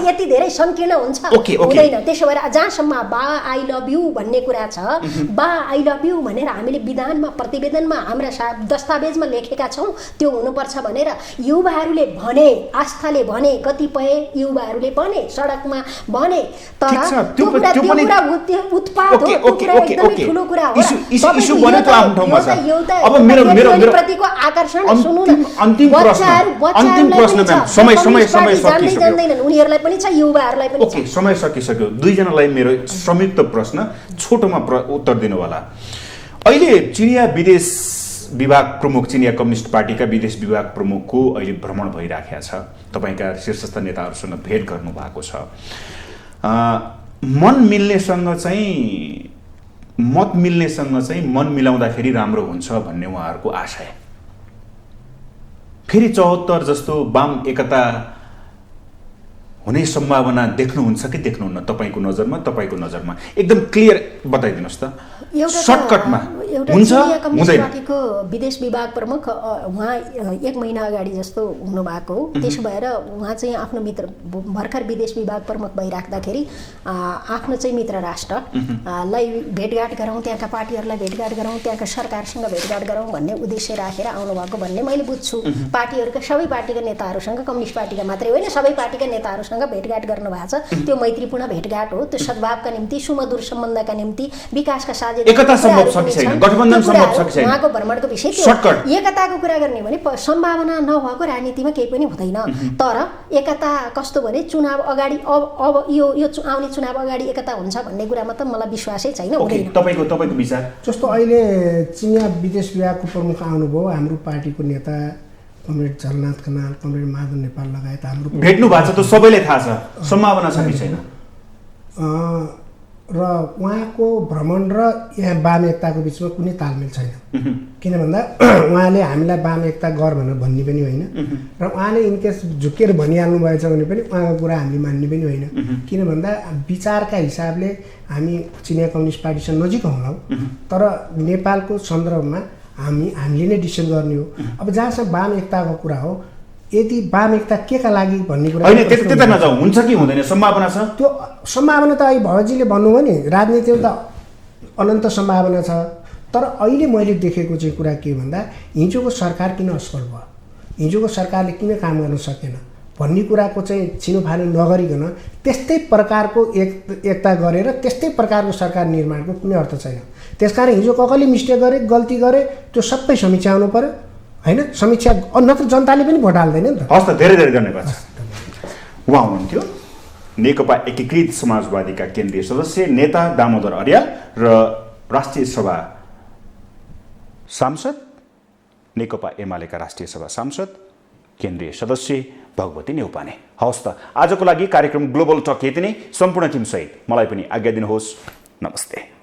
यति धेरै सङ्कीर्ण हुन्छ हुँदैन। त्यसो भएर जहाँसम्म बा आई लभ यु भन्ने कुरा छ, बा आई लभ यु भनेर हामीले विधानमा प्रतिवेदनमा हाम्रा दस्तावेजमा लेखेका छौँ, त्यो हुनुपर्छ भनेर युवाहरूले भने, आस्थाले भने, कतिपय युवाहरूले भने, सडकमा भने। तर त्यो कुरा उत्पाद हो, एकदमै ठुलो कुरा हो। प्रतिको आकर्षण सुन्नु न, जान्दैनन्, उनीहरूलाई पनि छ, युवाहरूलाई पनि छ। समय सकिसक्यो। दुईजनालाई मेरो संयुक्त प्रश्न छोटोमा उत्तर दिनु होला। अहिले चिनिया विदेश विभाग प्रमुख, चिनिया कम्युनिस्ट पार्टीका विदेश विभाग प्रमुखको अहिले भ्रमण भइराखेको छ। तपाईँका शीर्षस्थ नेताहरूसँग भेट गर्नुभएको छ। मत मिल्नेसँग चाहिँ मन मिलाउँदाखेरि राम्रो हुन्छ भन्ने उहाँहरूको आशय। फेरि 74 जस्तो वाम एकता हुने सम्भावना देख्नुहुन्छ कि देख्नुहुन्न? तपाईँको नजरमा एकदम क्लियर बताइदिनुहोस् त, सर्टकटमा हुन्छ हुँदैन? पार्टीको विदेश विभाग प्रमुख उहाँ 1 महिना अगाडि जस्तो हुनुभएको हो। त्यसो भएर उहाँ चाहिँ आफ्नो मित्र भर्खर विदेश विभाग प्रमुख भइराख्दाखेरि आफ्नो चाहिँ मित्र राष्ट्रलाई भेटघाट गरौँ, त्यहाँका पार्टीहरूलाई भेटघाट गरौँ, त्यहाँका सरकारसँग भेटघाट गरौँ भन्ने उद्देश्य राखेर आउनुभएको भन्ने मैले बुझ्छु। पार्टीहरूका सबै पार्टीका नेताहरूसँग, कम्युनिस्ट पार्टीका मात्रै होइन सबै पार्टीका नेताहरूसँग भेटघाट गर्नुभएको छ। त्यो मैत्रीपूर्ण भेटघाट हो, त्यो सद्भावका निम्ति, सुमधुर सम्बन्धका निम्ति, विकासका साझेदार उहाँको भ्रमणको विषय एकताको कुरा गर्ने भने सम्भावना नभएको राजनीतिमा केही पनि हुँदैन। तर एकता कस्तो भने चुनाव अगाडि अब यो आउने चुनाव अगाडि एकता हुन्छ भन्ने कुरामा त मलाई विश्वासै छैन। तपाईँको विचार? जस्तो अहिले चिनिया विदेश विभागको प्रमुख आउनुभयो, हाम्रो पार्टीको नेता कमरेड झलनाथ खनाल, कमरेड माधव नेपाल लगायत हाम्रो भेट्नु भएको छ, त सबैलाई थाहा छ। सम्भावना छ कि छैन? र उहाँको भ्रमण र यहाँ वाम एकताको बिचमा कुनै तालमेल छैन। किन भन्दा उहाँले हामीलाई वाम एकता गर भनेर भन्ने पनि होइन र उहाँले इनकेस झुकेर भनिहाल्नु भएछ भने पनि उहाँको कुरा हामीले मान्ने पनि होइन। किन भन्दा विचारका हिसाबले हामी चिनिया कम्युनिस्ट पार्टीसँग नजिक हौँ, तर नेपालको सन्दर्भमा हामीले नै डिसिसन गर्ने हो। अब जहाँसम्म वाम एकताको कुरा हो, यदि वाम एकता के का लागि भन्ने कुरा होइन, त्यता नजाउँ, हुन्छ कि हुँदैन, सम्भावना छ। त्यो सम्भावना त अहिले भगतजीले भन्नुभयो नि, राजनीतिमा त अनन्त सम्भावना छ। तर अहिले मैले देखेको चाहिँ कुरा के भन्दा हिजोको सरकार किन असफल भयो, हिजोको सरकारले किन काम गर्न सकेन भन्ने कुराको चाहिँ छिनोफानो नगरिकन त्यस्तै प्रकारको एकता गरेर त्यस्तै प्रकारको सरकार निर्माणको कुनै अर्थ छैन। त्यसकारण हिजो कसले मिस्टेक गरे, गल्ती गरे, त्यो सबै समीक्षा आउनु पर्यो होइन। समीक्षा नत्र जनताले पनि भोट हाल्दैन नि त। हस् त, धेरै धेरै धन्यवाद। उहाँ हुनुहुन्थ्यो नेकपा एकीकृत समाजवादीका केन्द्रीय सदस्य नेता दामोदर अर्याल र राष्ट्रिय सभा सांसद, नेकपा एमालेका राष्ट्रिय सभा सांसद, केन्द्रीय सदस्य भगवती न्यौपाने। हवस् त, आजको लागि कार्यक्रम ग्लोबल टक यति नै। सम्पूर्ण टिमसहित मलाई पनि आज्ञा दिनुहोस्। नमस्ते।